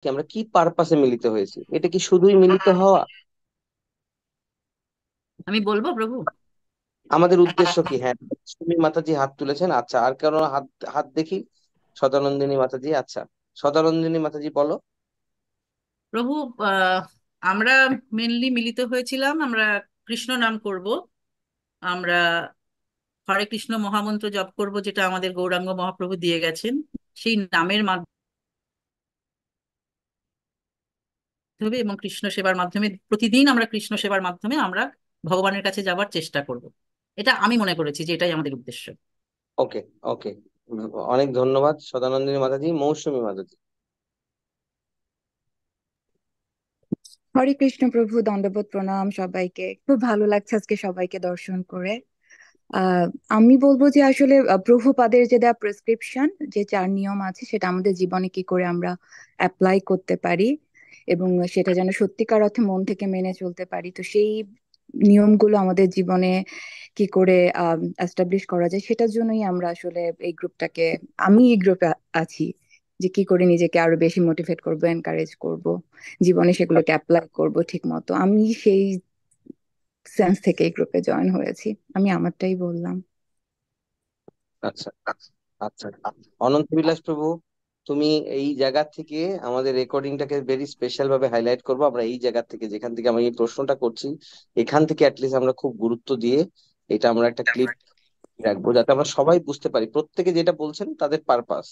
কি আমরা কি পারপাসে মিলিত হয়েছি? এটা কি শুধুই মিলিত হওয়া? আমি বলবো প্রভু। আমাদের উদ্দেশ্য কি? হ্যাঁ, সুমি মাতাজি হাত তুলেছেন। আচ্ছা, আর কারো হাত? হাত দেখি। সদানন্দিনী মাতাজি, আচ্ছা। সদানন্দিনী মাতাজি বলো। প্রভু, আহ আমরা মেনলি মিলিত হয়েছিলাম, আমরা কৃষ্ণ নাম করব। আমরা হরে কৃষ্ণ মহামন্ত্র জপ করব, যেটা আমাদের গৌরাঙ্গ মহাপ্রভু দিয়ে গেছেন। সেই নামের মাধ্যমে এবং কৃষ্ণ সেবার মাধ্যমে প্রতিদিন আমরা কৃষ্ণ সেবার মাধ্যমে আমরা ভগবানের কাছে যাবার চেষ্টা করব। এটা আমি মনে করেছি যে এটাই আমাদের উদ্দেশ্য। ওকে, ওকে। অনেক ধন্যবাদ সদানন্দিনী মাতাজি। মৌসুমী মাতাজি। হরে কৃষ্ণ প্রভু, দণ্ডবোধ প্রণাম সবাইকে। খুব ভালো লাগছে আজকে সবাইকে দর্শন করে। আহ আমি বলবো যে আসলে প্রভুপাদের যে দেওয়া প্রেসক্রিপশন, যে 4 নিয়ম আছে, সেটা আমাদের জীবনে কি করে আমরা অ্যাপ্লাই করতে পারি এবং সেটা যেন সত্যিকার অর্থে মন থেকে মেনে চলতে পারি। তো সেই নিয়মগুলো আমাদের জীবনে কি করে এস্টাবলিশ করা যায়, সেটার জন্যই আমরা আসলে এই গ্রুপটাকে, আমি এই গ্রুপে আছি, যে কি করে নিজেকে আরো বেশি মোটিভেট করব, এনকারেজ করব, জীবনে সেগুলোকে অ্যাপ্লাই করব ঠিক মতো। আমি সেই সেন্স থেকে এই গ্রুপে জয়েন হয়েছি। আমি আমারটাই বললাম। আচ্ছা, আচ্ছা। অনন্ত বিলাস প্রভু, তুমি এই জায়গা থেকে আমাদের রেকর্ডিংটাকে ভেরি স্পেশাল ভাবে হাইলাইট করবো। আমরা এই জায়গা থেকে, যেখান থেকে আমি এই প্রশ্নটা করছি, এখান থেকে অ্যাটলিস্ট আমরা খুব গুরুত্ব দিয়ে এটা আমরা একটা ক্লিপ রাখবো, যাতে আমরা সবাই বুঝতে পারি প্রত্যেকে যেটা বলছেন তাদের পারপাস।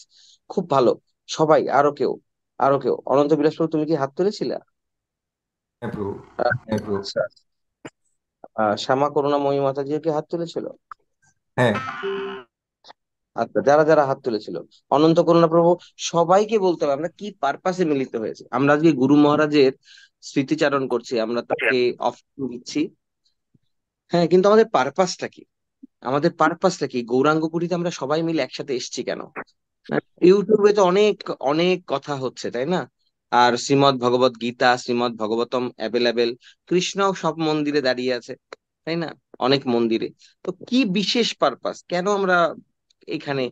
খুব ভালো। সবাই, আরো কেউ? আরো কেউ? অনন্ত বিলাস প্রভু, তুমি কি হাত তুলেছিলে? হ্যাঁ প্রভু। আহ, হ্যাঁ প্রভু। আচ্ছা। শ্যামা করুণাময়ী মাতাজিও কি হাত তুলেছিল? হ্যাঁ। আচ্ছা, যারা যারা হাত তুলেছিল, অনন্ত করুণা প্রভু, সবাইকে বলতে হবে আমরা কি পারপাসে মিলিত হয়েছে। আমরা আজকে গুরু মহারাজের স্মৃতিচারণ করছি, আমরা তাকে অফ দিচ্ছি। হ্যাঁ, কিন্তু আমাদের পারপাসটা কি? আমাদের পারপাসটা কি? গৌরাঙ্গপুরীতে আমরা সবাই মিলে একসাথে এসেছি কেন? ইউটিউবে তো অনেক অনেক কথা হচ্ছে, তাই না? আর শ্রীমদ ভগবত গীতা, শ্রীমদ ভগবতম অ্যাভেলেবেল। কৃষ্ণও সব মন্দিরে দাঁড়িয়ে আছে, তাই না? অনেক মন্দিরে। তো কি বিশেষ পারপাস, কেন আমরা এখানে?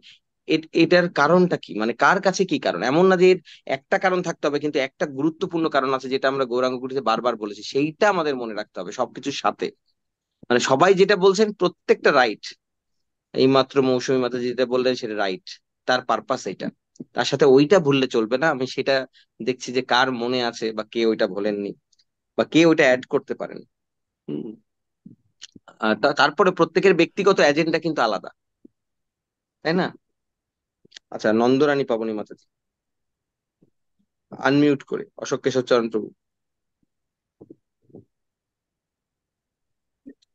এটার কারণটা কি? মানে কার কাছে কি কারণ? এমন না যে এর একটা কারণ থাকতে হবে, কিন্তু একটা গুরুত্বপূর্ণ কারণ আছে, যেটা আমরা গৌরাঙ্গপুরীতে বারবার বলেছি, সেইটা আমাদের মনে রাখতে হবে সবকিছুর সাথে। মানে সবাই যেটা বলছেন প্রত্যেকটা রাইট। এইমাত্র মৌসুমী মাতা যেটা বললেন সেটা রাইট। তার পারপাস এটা। তার সাথে ওইটা ভুললে চলবে না। আমি সেটা দেখছি যে কার মনে আছে, বা কে ওইটা ভোলেননি, বা কে ওইটা অ্যাড করতে পারেন। হুম। তারপরে প্রত্যেকের ব্যক্তিগত এজেন্ডা কিন্তু আলাদা, তাই না? আচ্ছা, নন্দরানী পাবনী মাতাজি, আনমিউট করে। অশোক কেশব চরণ প্রভু।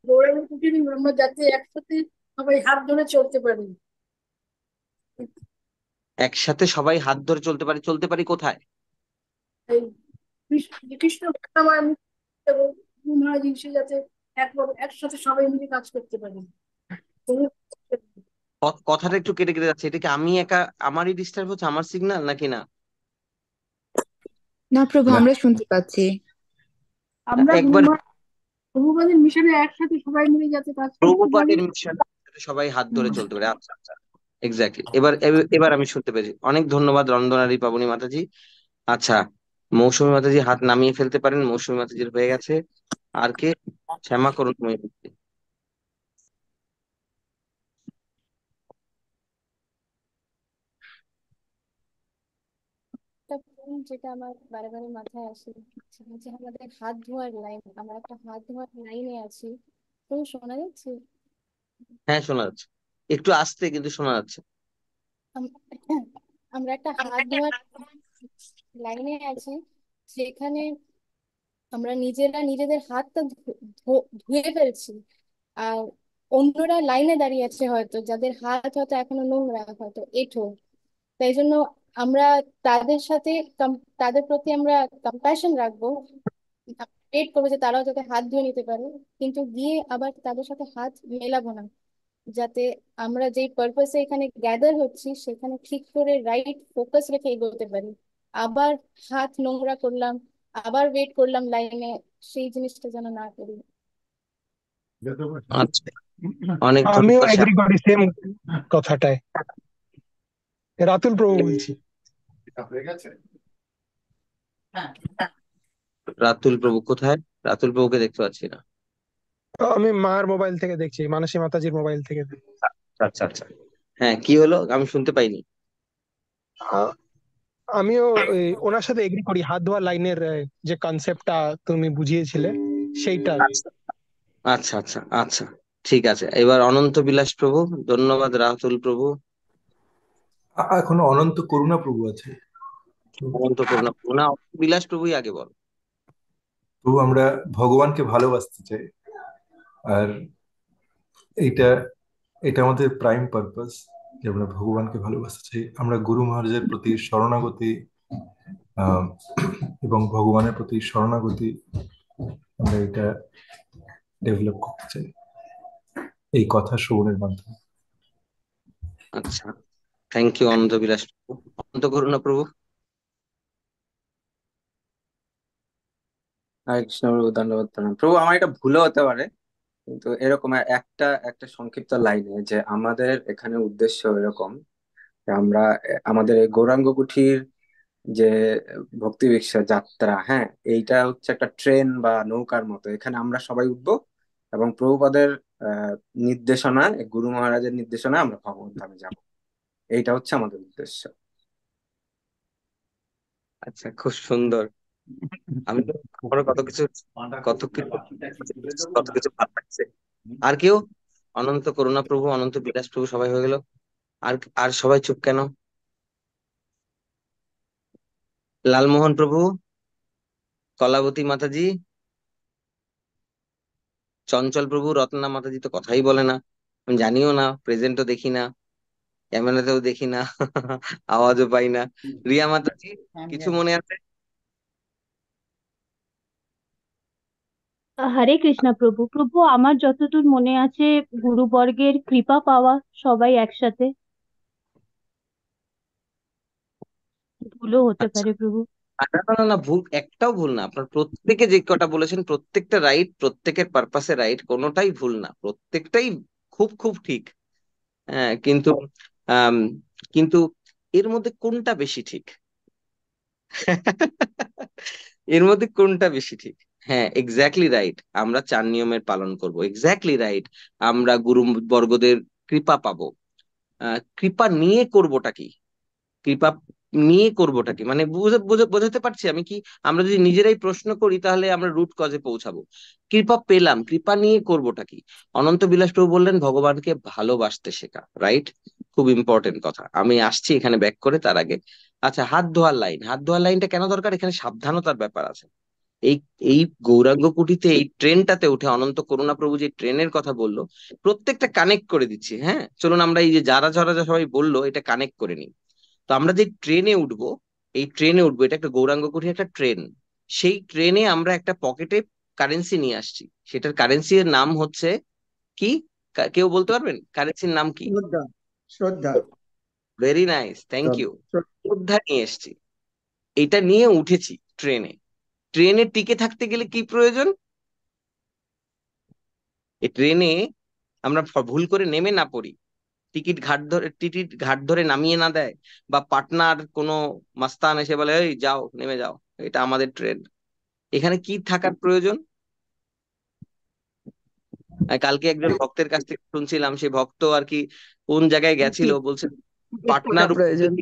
দৌড়ানোর প্রতিদিন আমরা যাতে একসাথে সবাই হাত ধরে চলতে পারি। একসাথে সবাই হাত ধরে চলতে পারি? চলতে পারি কোথায়? এই কৃষ্ণ ভগবান এবং গুরু মহারাজ এসে যাতে একসাথে সবাই মিলে কাজ করতে পারি। কথাটা একটু কেটে কেটে যাচ্ছে। এটা কি আমি একা, আমারই ডিস্টার্ব হচ্ছে, আমার সিগন্যাল নাকি না? না প্রভু, না। আমরা শুনতে পাচ্ছি। আমরা একবার গুরুবাদের মিশনে একসাথে সবাই মিলে যাতে কাজ করতে পারি। প্রভুপাদের মিশন, সবাই হাত ধরে চলতে পারে। আচ্ছা, আচ্ছা। এক্স্যাক্টলি। এবার আমি শুনতে পেরেছি। অনেক ধন্যবাদ রন্দনারী পাবনী মাতাজি। আচ্ছা, মৌসুমী মাতাজি হাত নামিয়ে ফেলতে পারেন। মৌসুমী মাতাজির হয়ে গেছে। আর কে? শ্যামা করুণাময়ী মাতাজি। একটা পয়েন্ট যেটা আমার বারে বারে মাথায় আসে, সেটা হচ্ছে আমাদের হাত ধোয়ার লাইন। আমরা একটা হাত ধোয়ার লাইনে আছি। তো শোনা যাচ্ছে? হ্যাঁ, শোনা যাচ্ছে। একটু আস্তে, কিন্তু শোনা যাচ্ছে। আম- আমরা একটা হাত ধোয়ার লাইনে আছি, যেখানে আমরা নিজেরা নিজেদের হাতটা ধুয়ে ফেলছি। আর অন্যরা লাইনে দাঁড়িয়ে আছে হয়তো, যাদের হাত হয়তো এখনো নোংরা, হয়তো এঁঠো। তাই জন্য আমরা তাদের সাথে তাদের প্রতি আমরা কম্প্যাশন রাখবো, ওয়েট করবো যে তারাও যাতে হাত ধুয়ে নিতে পারে। কিন্তু গিয়ে আবার তাদের সাথে হাত মেলাবো না, যাতে আমরা যেই পারপাসে এখানে গ্যাদার হচ্ছি সেখানে ঠিক করে রাইট ফোকাস রেখে এগোতে পারি। আবার হাত নোংরা করলাম, আবার ওয়েট করলাম লাইনে, সেই জিনিসটা যেন না করি। আচ্ছা, অনেক আমিও ধন্যবাদ এগ্রি করি সেম কথাটায়। রাতুল প্রভু বলছি। হয়ে গেছে। হ্যাঁ। রাতুল প্রভু কোথায়? রাতুল প্রভুকে দেখতে পাচ্ছি না। আমি মার মোবাইল থেকে দেখছি, মানসী মাতাজির মোবাইল থেকে। আচ্ছা আচ্ছা। হ্যাঁ, কি হলো আমি শুনতে পাইনি। আ- আমিও ওনার সাথে এগ্রি করি, হাত ধোয়া লাইনের যে কনসেপ্টটা তুমি বুঝিয়েছিলে সেইটা। আচ্ছা আচ্ছা আচ্ছা আচ্ছা, ঠিক আছে। এবার অনন্ত বিলাস প্রভু। ধন্যবাদ রাতুল প্রভু। এখনো অনন্ত করুণা প্রভু আছে। তো অনন্ত করুণা প্রভু না, বিলাস প্রভুই আগে বল। প্রভু, আমরা ভগবানকে ভালোবাসতে চাই, আর এইটা এটা আমাদের প্রাইম পারপাস, যে আমরা ভগবানকে ভালোবাসতে চাই। আমরা গুরু মহারাজের প্রতি শরণাগতি, আহ, এবং ভগবানের প্রতি শরণাগতি, আমরা এটা ডেভেলপ করতে চাই এই কথা শ্রবণের মাধ্যমে। আচ্ছা, থ্যাংক ইউ অনন্ত বিলাস প্রভু। অনন্ত করুণা প্রভু। হরে কৃষ্ণ প্রভু, দণ্ডবত প্রণাম প্রভু। আমার এটা ভুলও হতে পারে, কিন্তু এরকম একটা একটা সংক্ষিপ্ত লাইনে যে আমাদের এখানে উদ্দেশ্য এরকম যে আমরা আমাদের এই গৌরাঙ্গ কুঠির যে ভক্তি ভিক্ষা যাত্রা, হ্যাঁ, এইটা হচ্ছে একটা ট্রেন বা নৌকার মতো। এখানে আমরা সবাই উঠবো এবং প্রভুপাদের আহ নির্দেশনায়, গুরু মহারাজের নির্দেশনায় আমরা ভগবত ধামে যাব। এইটা হচ্ছে আমাদের উদ্দেশ্য। আচ্ছা, খুব সুন্দর। আমি তো আমারও কত কিছু কত কিছু ভালো লাগছে। আর কেউ? অনন্ত করুণা প্রভু, অনন্ত বিলাস প্রভু সবাই হয়ে গেল। আর আর সবাই চুপ কেন? লালমোহন প্রভু, কলাবতী মাতাজি, চঞ্চল প্রভু, রত্না মাতাজি তো কথাই বলে না। আমি জানিও না, প্রেজেন্টও দেখি না, ক্যামেরাতেও দেখি না, আওয়াজও পাই না। রিয়া মাতাজি, কিছু মনে আছে? হরে কৃষ্ণ প্রভু। প্রভু, আমার যতদূর মনে আছে, গুরুবর্গের কৃপা পাওয়া, সবাই একসাথে। ভুলও হতে আচ্ছা, পারে প্রভু। না না না না, ভুল একটাও ভুল না। আপনার প্রত্যেকে যে কটা বলেছেন প্রত্যেকটা রাইট, প্রত্যেকের পারপাসে রাইট, কোনোটাই ভুল না, প্রত্যেকটাই খুব খুব ঠিক। হ্যাঁ, কিন্তু আম, কিন্তু এর মধ্যে কোনটা বেশি ঠিক? এর মধ্যে কোনটা বেশি ঠিক? হ্যাঁ, এক্স্যাক্টলি রাইট, আমরা চার নিয়মের পালন করব, এক্স্যাক্টলি রাইট। আমরা গুরু বর্গদের কৃপা পাবো। কৃপা নিয়ে করবোটা কি? কৃপা নিয়ে করবোটা কি মানে বোঝাতে পারছি আমি কি? আমরা যদি নিজেরাই প্রশ্ন করি তাহলে আমরা রুট কজে পৌঁছাবো। কৃপা পেলাম, কৃপা নিয়ে করবোটা কি? অনন্ত বিলাস প্রভু বললেন ভগবানকে ভালোবাসতে শেখা, রাইট? খুব ইম্পর্টেন্ট কথা, আমি আসছি এখানে ব্যাক করে তার আগে। আচ্ছা, হাত ধোয়ার লাইন, হাত ধোয়ার লাইনটা কেন দরকার? এখানে সাবধানতার ব্যাপার আছে। এই এই গৌরাঙ্গ কুটিতে এই ট্রেনটাতে উঠে অনন্ত করুণা প্রভু যে ট্রেনের কথা বললো, প্রত্যেকটা কানেক্ট করে দিচ্ছি। হ্যাঁ, চলুন আমরা এই যে যারা যারা যা সবাই বললো এটা কানেক্ট করে নিই। তো আমরা যে ট্রেনে উঠবো, এই ট্রেনে উঠবো, এটা একটা গৌরাঙ্গকুঠি একটা ট্রেন। সেই ট্রেনে আমরা একটা পকেটে কারেন্সি নিয়ে আসছি। সেটার কারেন্সির নাম হচ্ছে কি? কেউ বলতে পারবেন কারেন্সির নাম কি? Shraddha. Shraddha. Very nice, thank you. Shraddha নিয়ে এসছি। এটা নিয়ে উঠেছি ট্রেনে। ট্রেনে টিকে থাকতে গেলে কি প্রয়োজন? এই ট্রেনে আমরা ভুল করে নেমে না পড়ি, টিকিট ঘাট ধরে নামিয়ে না দেয়, বা পাটনার কোনো মাস্তান এসে বলে এই যাও নেমে যাও, এটা আমাদের ট্রেন। এখানে কি থাকার প্রয়োজন? কালকে একজন ভক্তের কাছ থেকে শুনছিলাম, সে ভক্ত আর কি কোন জায়গায় গেছিল বলছে, টিকিট থাকা পাটনার উপর প্রয়োজন।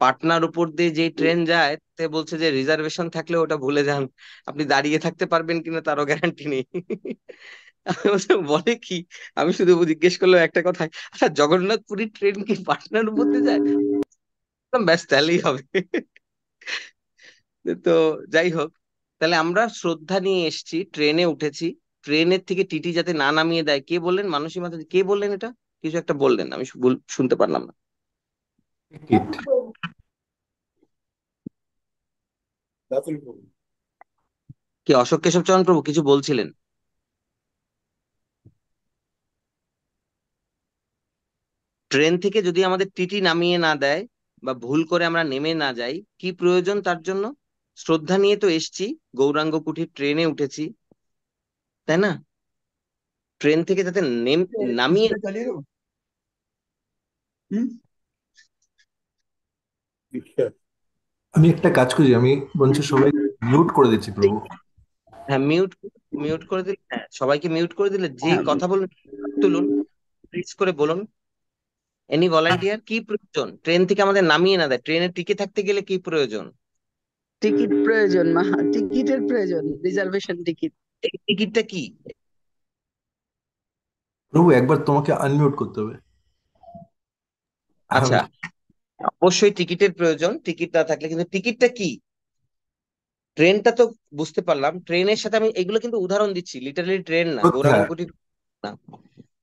পাটনার উপর দিয়ে যে ট্রেন যায় তে বলছে যে রিজার্ভেশন থাকলে ওটা ভুলে যান, আপনি দাঁড়িয়ে থাকতে পারবেন কিনা তারও গ্যারান্টি নেই। আমি বলছি, বলে কি? আমি শুধু জিজ্ঞেস করলাম একটা কথা, আচ্ছা জগন্নাথপুরী ট্রেন কি পাটনার উপর দিয়ে যায়? বললাম, ব্যাস তাহলেই হবে। তো যাই হোক, তাহলে আমরা শ্রদ্ধা নিয়ে এসেছি, ট্রেনে উঠেছি। ট্রেনের থেকে টিটি যাতে না নামিয়ে দেয়, কে বললেন? মানসী মাতা কে বললেন এটা? কিছু একটা বললেন, আমি শুনতে পারলাম না। টিকিট। কি অশোক কেশব চরণ প্রভু কিছু বলছিলেন? ট্রেন থেকে যদি আমাদের টিটি নামিয়ে না দেয় বা ভুল করে আমরা নেমে না যাই, কি প্রয়োজন তার জন্য? শ্রদ্ধা নিয়ে তো এসছি, গৌরাঙ্গ কুঠির ট্রেনে উঠেছি, তাই না? ট্রেন থেকে যাতে নামিয়ে, ডিসপ্লে চালিয়ে দেবো। হুম। আমি একটা কাজ করি, আমি বঞ্চ সবাই মিউট করে দিচ্ছি ঠিক। প্রভু। হ্যাঁ, মিউট মিউট করে দিলে, হ্যাঁ সবাইকে মিউট করে দিলে যে হ্যাঁ, কথা বলুন হাত তুলুন, প্লিজ করে বলুন। এনি ভলান্টিয়ার, কি প্রয়োজন ট্রেন থেকে আমাদের নামিয়ে না দেয়? ট্রেনে টিকে থাকতে গেলে কি প্রয়োজন? টিকিট প্রয়োজন, মা, টিকিটের প্রয়োজন, রিজার্ভেশন টিকিট। এই টিকিটটা কি? প্রভু একবার তোমাকে আনমিউট করতে হবে। আচ্ছা, আমি অবশ্যই টিকিটের প্রয়োজন, টিকিট না থাকলে, কিন্তু টিকিটটা কি? ট্রেনটা তো বুঝতে পারলাম, ট্রেনের সাথে আমি এগুলো কিন্তু উদাহরণ দিচ্ছি, লিটারালি ট্রেন না, শ্রদ্ধা। গৌরাঙ্গ কুঠি না।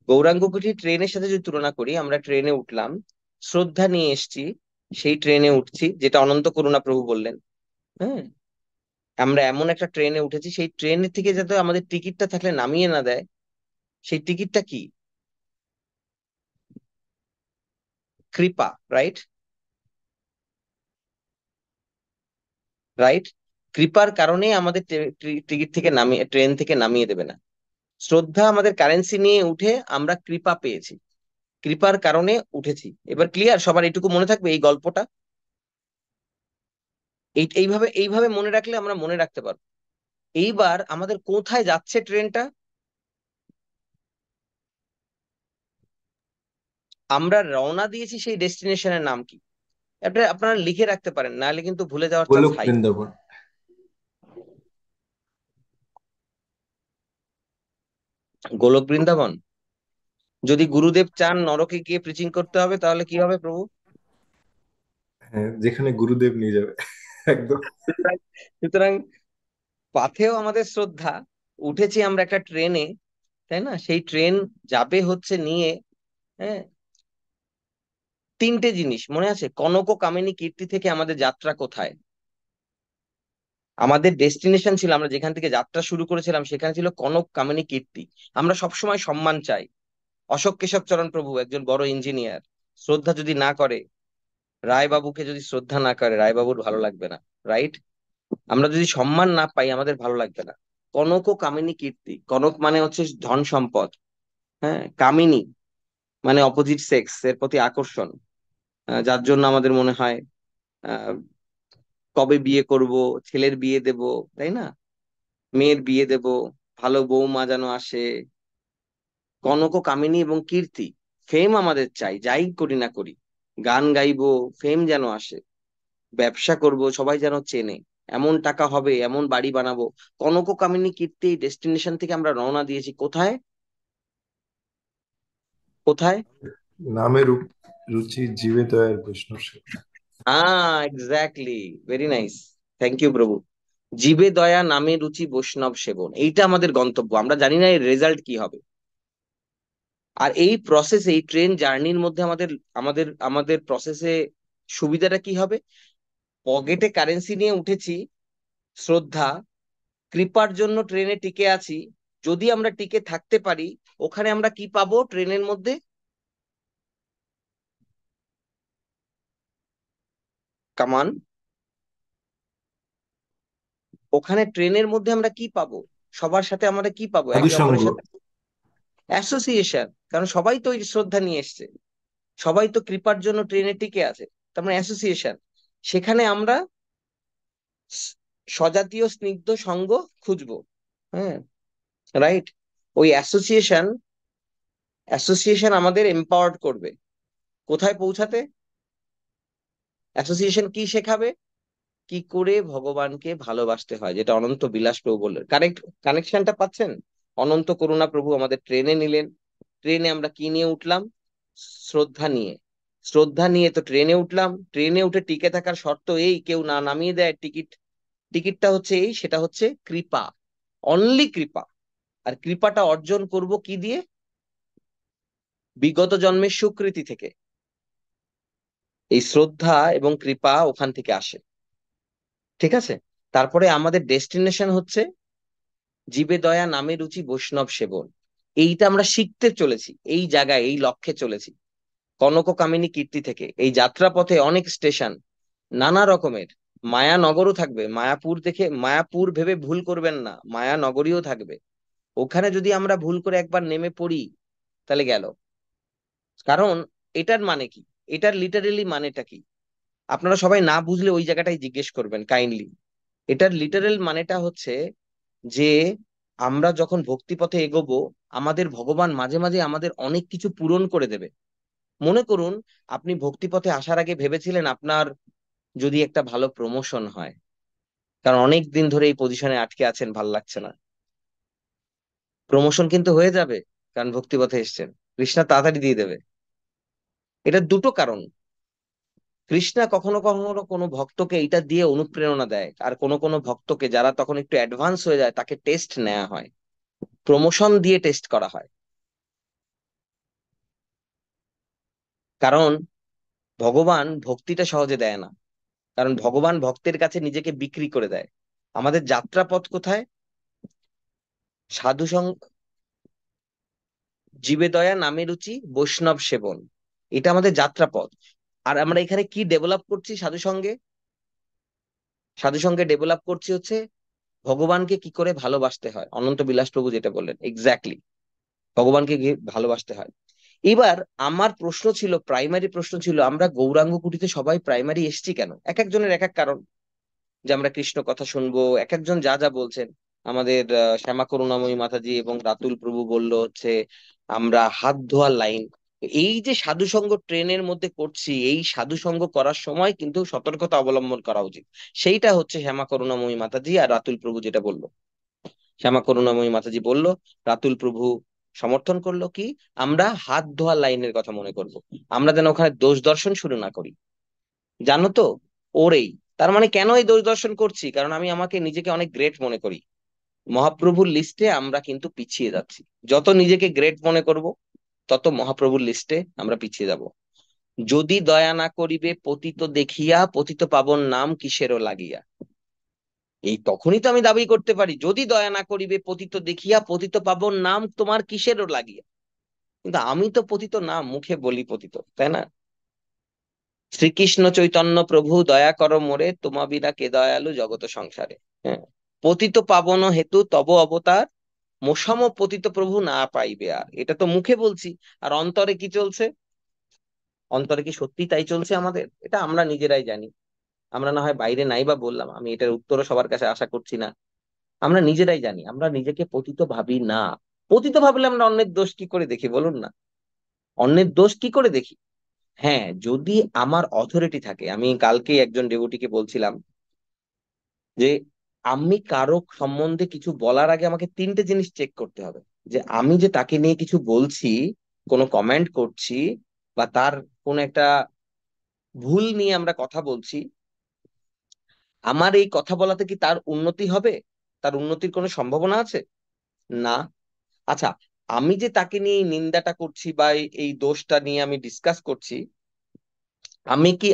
গৌরাঙ্গ কুঠি ট্রেনের সাথে যদি তুলনা করি, আমরা ট্রেনে উঠলাম, শ্রদ্ধা নিয়ে এসেছি, সেই ট্রেনে উঠছি, যেটা অনন্ত করুণা প্রভু বললেন। হ্যাঁ, আমরা এমন একটা ট্রেনে উঠেছি, সেই ট্রেনের থেকে যাতে আমাদের টিকিটটা থাকলে নামিয়ে না দেয়, সেই টিকিটটা কি? কৃপা, রাইট? রাইট, কৃপার কারণেই আমাদের টিকিট থেকে নামিয়ে, ট্রেন থেকে নামিয়ে দেবে না। শ্রদ্ধা আমাদের কারেন্সি নিয়ে উঠে আমরা কৃপা পেয়েছি, কৃপার কারণে উঠেছি। এবার ক্লিয়ার সবার? এইটুকু মনে থাকবে এই গল্পটা? এইভাবে এইভাবে মনে রাখলে আমরা মনে রাখতে পারবো। এইবার আমাদের কোথায় যাচ্ছে ট্রেনটা? আমরা রওনা দিয়েছি, সেই ডেস্টিনেশনের নাম কি? আপনারা লিখে রাখতে পারেন, নাহলে কিন্তু ভুলে যাওয়ার চান্স গোলক হাই। বৃন্দাবন। গোলক বৃন্দাবন। যদি গুরুদেব চান নরকে গিয়ে প্রিচিং করতে হবে, তাহলে কি হবে প্রভু? হ্যাঁ, যেখানে গুরুদেব নিয়ে যাবে। একদম। সুতরাং সুতরাং পাথেও আমাদের শ্রদ্ধা, উঠেছি আমরা একটা ট্রেনে, তাই না? সেই ট্রেন যাবে হচ্ছে নিয়ে, হ্যাঁ, তিনটে জিনিস মনে আছে? কনক ও কামিনী কীর্তি থেকে আমাদের যাত্রা কোথায়? আমাদের ডেস্টিনেশন ছিল, আমরা যেখান থেকে যাত্রা শুরু করেছিলাম সেখানে ছিল কনক কামিনী কীর্তি। আমরা সবসময় সম্মান চাই। অশোক কেশব চরণ প্রভু একজন বড় ইঞ্জিনিয়ার, শ্রদ্ধা যদি না করে, রায়বাবুকে যদি শ্রদ্ধা না করে, রায়বাবুর ভালো লাগবে না, রাইট? আমরা যদি সম্মান না পাই, আমাদের ভালো লাগবে না। কনক ও কামিনী কীর্তি, কনক মানে হচ্ছে ধন সম্পদ, হ্যাঁ, কামিনী মানে অপোজিট সেক্স এর প্রতি আকর্ষণ, যার জন্য আমাদের মনে হয় আহ কবে বিয়ে করব, ছেলের বিয়ে দেব, তাই না, মেয়ের বিয়ে দেব, ভালো বৌমা যেন আসে। কনক ও কামিনী এবং কীর্তি, ফেম আমাদের চাই, যাই করি না করি, গান গাইবো, ফেম যেন আসে, ব্যবসা করব, সবাই যেন চেনে, এমন টাকা হবে, এমন বাড়ি বানাবো। কনক ও কামিনী কীর্তি ডেস্টিনেশন থেকে আমরা রওনা দিয়েছি কোথায়? কোথায়? নামে রুচি জীবে দয়ার বৈষ্ণব সেবা। Exactly, very nice, thank you প্রভু। জীবে দয়া, নামে রুচি, বৈষ্ণব সেবন, এইটা আমাদের গন্তব্য। আমরা জানি না এর রেজাল্ট কি হবে। আর এই প্রসেসে, এই ট্রেন জার্নির মধ্যে আমাদের আমাদের আমাদের প্রসেসে সুবিধাটা কি হবে? পকেটে কারেন্সি নিয়ে উঠেছি, শ্রদ্ধা, কৃপার জন্য ট্রেনে টিকে আছি। যদি আমরা টিকে থাকতে পারি, ওখানে আমরা কি পাবো ট্রেনের মধ্যে? কামান, ওখানে ট্রেনের মধ্যে আমরা কি পাবো? সবার সাথে আমরা কি পাবো? একে সাধুসঙ্গ। অপরের সাথে অ্যাসোসিয়েশন, কারণ সবাই তো ওই শ্রদ্ধা নিয়ে এসছে, সবাই তো কৃপার জন্য ট্রেনে টিকে আছে, তার মানে অ্যাসোসিয়েশন। সেখানে আমরা স- সজাতীয় স্নিগ্ধ সঙ্গ খুঁজবো, হ্যাঁ, রাইট? ওই অ্যাসোসিয়েশন অ্যাসোসিয়েশন আমাদের এম্পাওয়ার্ড করবে কোথায় পৌঁছাতে? অ্যাসোসিয়েশন কি শেখাবে? কি করে ভগবানকে ভালোবাসতে হয়, যেটা অনন্ত বিলাস প্রভু বললেন। কানেকশনটা পাচ্ছেন? অনন্ত করুণা প্রভু আমাদের ট্রেনে নিলেন, ট্রেনে আমরা কি নিয়ে উঠলাম? শ্রদ্ধা নিয়ে। শ্রদ্ধা নিয়ে তো ট্রেনে উঠলাম, ট্রেনে উঠে টিকে থাকার শর্ত এই, কেউ না নামিয়ে দেয় টিকিট। টিকিটটা হচ্ছে এই, সেটা হচ্ছে কৃপা, অনলি কৃপা। আর কৃপাটা অর্জন করব কি দিয়ে? বিগত জন্মের সুকৃতি থেকে। এই শ্রদ্ধা এবং কৃপা ওখান থেকে আসে, ঠিক আছে? তারপরে আমাদের ডেস্টিনেশন হচ্ছে জীবে দয়া, নামে রুচি, বৈষ্ণব সেবন। এইটা আমরা শিখতে চলেছি, এই জায়গায়, এই লক্ষ্যে চলেছি। কনক কামিনী কীর্তি থেকে এই যাত্রা পথে অনেক স্টেশন, নানা রকমের, মায়ানগরও থাকবে। মায়াপুর দেখে, মায়াপুর ভেবে ভুল করবেন না, মায়ানগরীও থাকবে। ওখানে যদি আমরা ভুল করে একবার নেমে পড়ি, তাহলে গেল। কারণ এটার মানে কি, এটার লিটারেলি মানেটা কি? আপনারা সবাই না বুঝলে ওই জায়গাটাই জিজ্ঞেস করবেন কাইন্ডলি। এটার লিটারেল মানেটা হচ্ছে যে আমরা যখন ভক্তি পথে এগোবো, আমাদের ভগবান মাঝে মাঝে আমাদের অনেক কিছু পূরণ করে দেবে। মনে করুন, আপনি ভক্তি পথে আসার আগে ভেবেছিলেন আপনার যদি একটা ভালো প্রমোশন হয়, কারণ অনেক দিন ধরে এই পজিশনে আটকে আছেন, ভাল লাগছে না। প্রমোশন কিন্তু হয়ে যাবে, কারণ ভক্তি পথে এসছেন, কৃষ্ণা তাড়াতাড়ি দিয়ে দেবে। এটার দুটো কারণ। কৃষ্ণা কখনো কখনো কোনো ভক্তকে এটা দিয়ে অনুপ্রেরণা দেয়, আর কোনো কোনো ভক্তকে যারা তখন একটু অ্যাডভান্স হয়ে যায় তাকে টেস্ট নেওয়া হয়, প্রমোশন দিয়ে টেস্ট করা হয়। কারণ ভগবান ভক্তিটা সহজে দেয় না, কারণ ভগবান ভক্তের কাছে নিজেকে বিক্রি করে দেয়। আমাদের যাত্রাপথ কোথায়? সাধু সঙ্গ, জীবে দয়া, নামে রুচি, বৈষ্ণব সেবন, এটা আমাদের যাত্রাপথ। আর আমরা এখানে কি ডেভেলপ করছি সাধু সঙ্গে? সাধু সঙ্গে ডেভেলপ করছি হচ্ছে ভগবানকে কি করে ভালোবাসতে হয়। অনন্ত বিলাস প্রভু যেটা বললেন, এক্স্যাক্টলি ভগবানকে ভালোবাসতে হয়। এবার আমার প্রশ্ন ছিল, প্রাইমারি প্রশ্ন ছিল, আমরা গৌরাঙ্গ কুটিতে সবাই প্রাইমারি এসছি কেন? এক একজনের এক এক কারণ, যে আমরা কৃষ্ণ কথা শুনবো, এক একজন যা যা বলছেন। আমাদের শ্যামা করুণাময়ী মাতাজি এবং রাতুল প্রভু বলল হচ্ছে আমরা হাত ধোয়ার লাইন। এই যে সাধুসঙ্গ ট্রেনের মধ্যে করছি, এই সাধুসঙ্গ করার সময় কিন্তু সতর্কতা অবলম্বন করা উচিত। সেইটা হচ্ছে শ্যামা করুণাময়ী মাতাজি আর রাতুল প্রভু যেটা বললো। শ্যামা করুণাময়ী মাতাজি বলল, রাতুল প্রভু সমর্থন করলো কি, আমরা হাত ধোয়ার লাইনের কথা মনে করব। আমরা যেন ওখানে দোষ দর্শন শুরু না করি, জানো তো, ওরেই। তার মানে কেন এই দোষ দর্শন করছি? কারণ আমি আমাকে নিজেকে অনেক গ্রেট মনে করি। মহাপ্রভুর লিস্টে আমরা কিন্তু পিছিয়ে যাচ্ছি। যত নিজেকে গ্রেট মনে করব, তত মহাপ্রভুর লিস্টে আমরা পিছিয়ে যাব। যদি দয়া না করিবে পতিত দেখিয়া, পতিত পাবন নাম কিসেরও লাগিয়া। এই তখনই তো আমি দাবি করতে পারি, যদি দয়া না করিবে পতিত দেখিয়া, পতিত পাবন নাম তোমার কিসেরও লাগিয়া। কিন্তু আমি তো পতিত না, মুখে বলি পতিত, তাই না? শ্রীকৃষ্ণ চৈতন্য প্রভু দয়া করো মোরে, তোমা বিনা কে দয়ালু জগত সংসারে। হ্যাঁ, পতিত পাবন হেতু তব অবতার, মোসাম পতিত প্রভু না পাইবে আর। এটা তো মুখে বলছি, আর অন্তরে কি চলছে? অন্তরে কি সত্যি তাই চলছে আমাদের? এটা আমরা নিজেরাই জানি। আমরা না হয় বাইরে নাই বা বললাম, আমি এটার উত্তরও সবার কাছে আশা করছি না। আমরা নিজেরাই জানি আমরা নিজেকে পতিত ভাবি না। পতিত ভাবলে আমরা অন্যের দোষ কি করে দেখি বলুন না? অন্যের দোষ কি করে দেখি? হ্যাঁ, যদি আমার অথরিটি থাকে। আমি কালকে একজন ডেভোটিকে বলছিলাম যে আমি কারো সম্বন্ধে কিছু বলার আগে আমাকে তিনটে জিনিস চেক করতে হবে। যে আমি যে তাকে নিয়ে কিছু বলছি, কোনো কমেন্ট করছি, বা তার কোন একটা ভুল নিয়ে আমরা কথা বলছি, আমার এই কথা বলাতে কি তার উন্নতি হবে? তার উন্নতির কোনো সম্ভাবনা আছে? না। আচ্ছা, আমি যে তাকে নিয়ে এই নিন্দাটা করছি বা এই দোষটা নিয়ে আমি ডিসকাস করছি,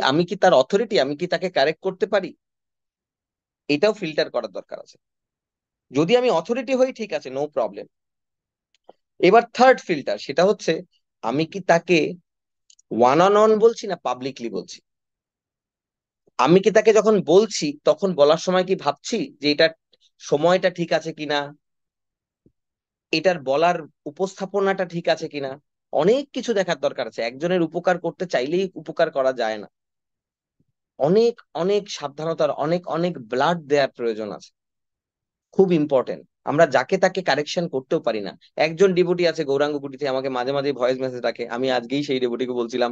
আমি কি তার অথরিটি? আমি কি তাকে কারেক্ট করতে পারি? এটাও ফিল্টার করার দরকার আছে। যদি আমি অথরিটি হই, ঠিক আছে, নো প্রবলেম। এবার থার্ড ফিল্টার, সেটা হচ্ছে আমি কি তাকে ওয়ান অন ওয়ান বলছি না পাবলিকলি বলছি। আমি কি তাকে যখন বলছি তখন বলার সময় কি ভাবছি যে এটা সময়টা ঠিক আছে কিনা, এটার বলার উপস্থাপনাটা ঠিক আছে কিনা? অনেক কিছু দেখার দরকার আছে। একজনের উপকার করতে চাইলেই উপকার করা যায় না। অনেক অনেক সাবধানতার, অনেক অনেক ব্লাড দেওয়ার প্রয়োজন আছে, খুব ইম্পর্টেন্ট। আমরা যাকে তাকে কারেকশন করতেও পারি না। একজন ডিভোটি আছে গৌরাঙ্গ কুটিতে, আমাকে মাঝে মাঝে ভয়েস মেসেজ রাখে। আমি আজকেই সেই ডিভোটিকে বলছিলাম,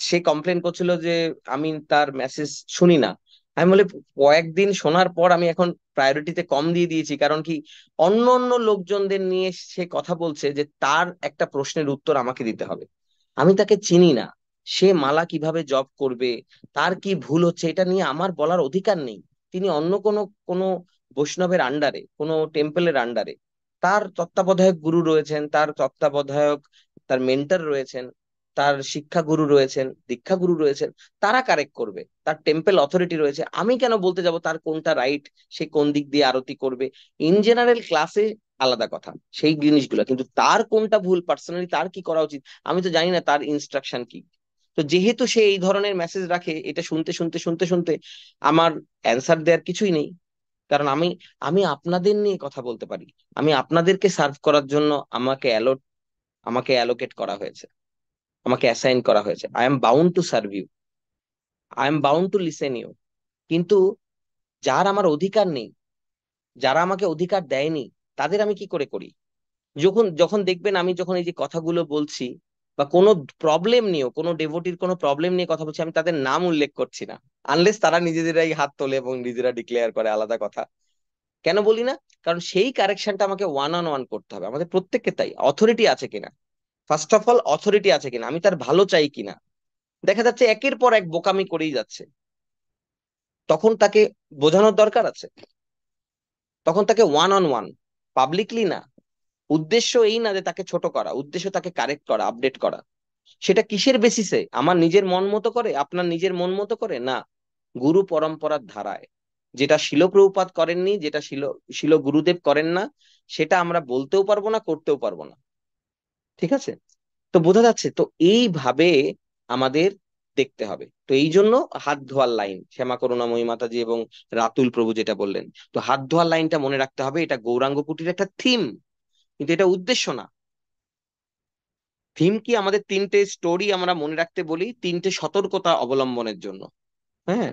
সে কমপ্লেন করছিল যে আমি তার মেসেজ শুনি না। আমি বলি, কয়েকদিন শোনার পর আমি এখন প্রায়োরিটিতে কম দিয়ে দিয়েছি। কারণ কি, অন্য অন্য লোকজনদের নিয়ে সে কথা বলছে যে তার একটা প্রশ্নের উত্তর আমাকে দিতে হবে। আমি তাকে চিনি না, সে মালা কিভাবে জপ করবে, তার কি ভুল হচ্ছে, এটা নিয়ে আমার বলার অধিকার নেই। তিনি অন্য কোনো কোনো বৈষ্ণবের আন্ডারে, কোনো টেম্পলের আন্ডারে, তার তত্ত্বাবধায়ক গুরু রয়েছেন, তার তত্ত্বাবধায়ক, তার মেন্টর রয়েছেন, তার শিক্ষা গুরু রয়েছেন, দীক্ষা গুরু রয়েছেন, তারা কারেক্ট করবে। তার টেম্পল অথরিটি রয়েছে, আমি কেন বলতে যাব তার কোনটা রাইট, সে কোন দিক দিয়ে আরতি করবে? ইন জেনারেল ক্লাসে আলাদা কথা সেই জিনিসগুলো, কিন্তু তার কোনটা ভুল, পার্সোনালি তার কি করা উচিত, আমি তো জানি না তার ইনস্ট্রাকশন কি। তো যেহেতু সে এই ধরনের মেসেজ রাখে, এটা শুনতে শুনতে শুনতে শুনতে আমার অ্যান্সার দেওয়ার কিছুই নেই। কারণ আমি আমি আপনাদের নিয়ে কথা বলতে পারি। আমি আপনাদেরকে সার্ভ করার জন্য আমাকে অ্যালোকেট করা হয়েছে, আমাকে অ্যাসাইন করা হয়েছে। I am bound to serve you. I am bound to listen you. কিন্তু যার আমার অধিকার নেই, যারা আমাকে অধিকার দেয়নি, তাদের আমি কি করে করি? যখন যখন দেখবেন আমি যখন এই যে কথাগুলো বলছি, বা কোনো প্রবলেম নিয়েও, কোনো ডেভোটির কোনো প্রবলেম নিয়ে কথা বলছি, আমি তাদের নাম উল্লেখ করছি না, আনলেস তারা নিজেদেরাই হাত তোলে এবং নিজেরা ডিক্লেয়ার করে, আলাদা কথা। কেন বলি না? কারণ সেই কারেকশনটা আমাকে ওয়ান অন ওয়ান করতে হবে, আমাদের প্রত্যেককে। তাই অথরিটি আছে কিনা, ফার্স্ট অফ অল অথরিটি আছে কিনা, আমি তার ভালো চাই কিনা। দেখা যাচ্ছে একের পর এক বোকামি করেই যাচ্ছে, তখন তাকে বোঝানোর দরকার আছে, তখন তাকে ওয়ান অন ওয়ান, পাবলিকলি না। উদ্দেশ্য এই না যে তাকে ছোট করা, উদ্দেশ্য তাকে কারেক্ট করা, আপডেট করা। সেটা কিসের বেসিসে? আমার নিজের মন মতো করে, আপনার নিজের মন মতো করে না, গুরু পরম্পরার ধারায়। যেটা শিল প্রভুপাদ করেননি, যেটা শিল শিল গুরুদেব করেন না, সেটা আমরা বলতেও পারবো না, করতেও পারবো না। ঠিক আছে? তো বোঝা যাচ্ছে তো, এইভাবে আমাদের দেখতে হবে। তো এই জন্য হাত ধোয়ার লাইন, শ্যামা করুণাময়ী মাতাজি এবং রাতুল প্রভু যেটা বললেন, তো হাত ধোয়ার লাইনটা মনে রাখতে হবে। এটা গৌরাঙ্গ কুটির একটা থিম, কিন্তু এটা উদ্দেশ্য না। থিম কি? আমাদের তিনটে স্টোরি আমরা মনে রাখতে বলি, তিনটে সতর্কতা অবলম্বনের জন্য। হ্যাঁ,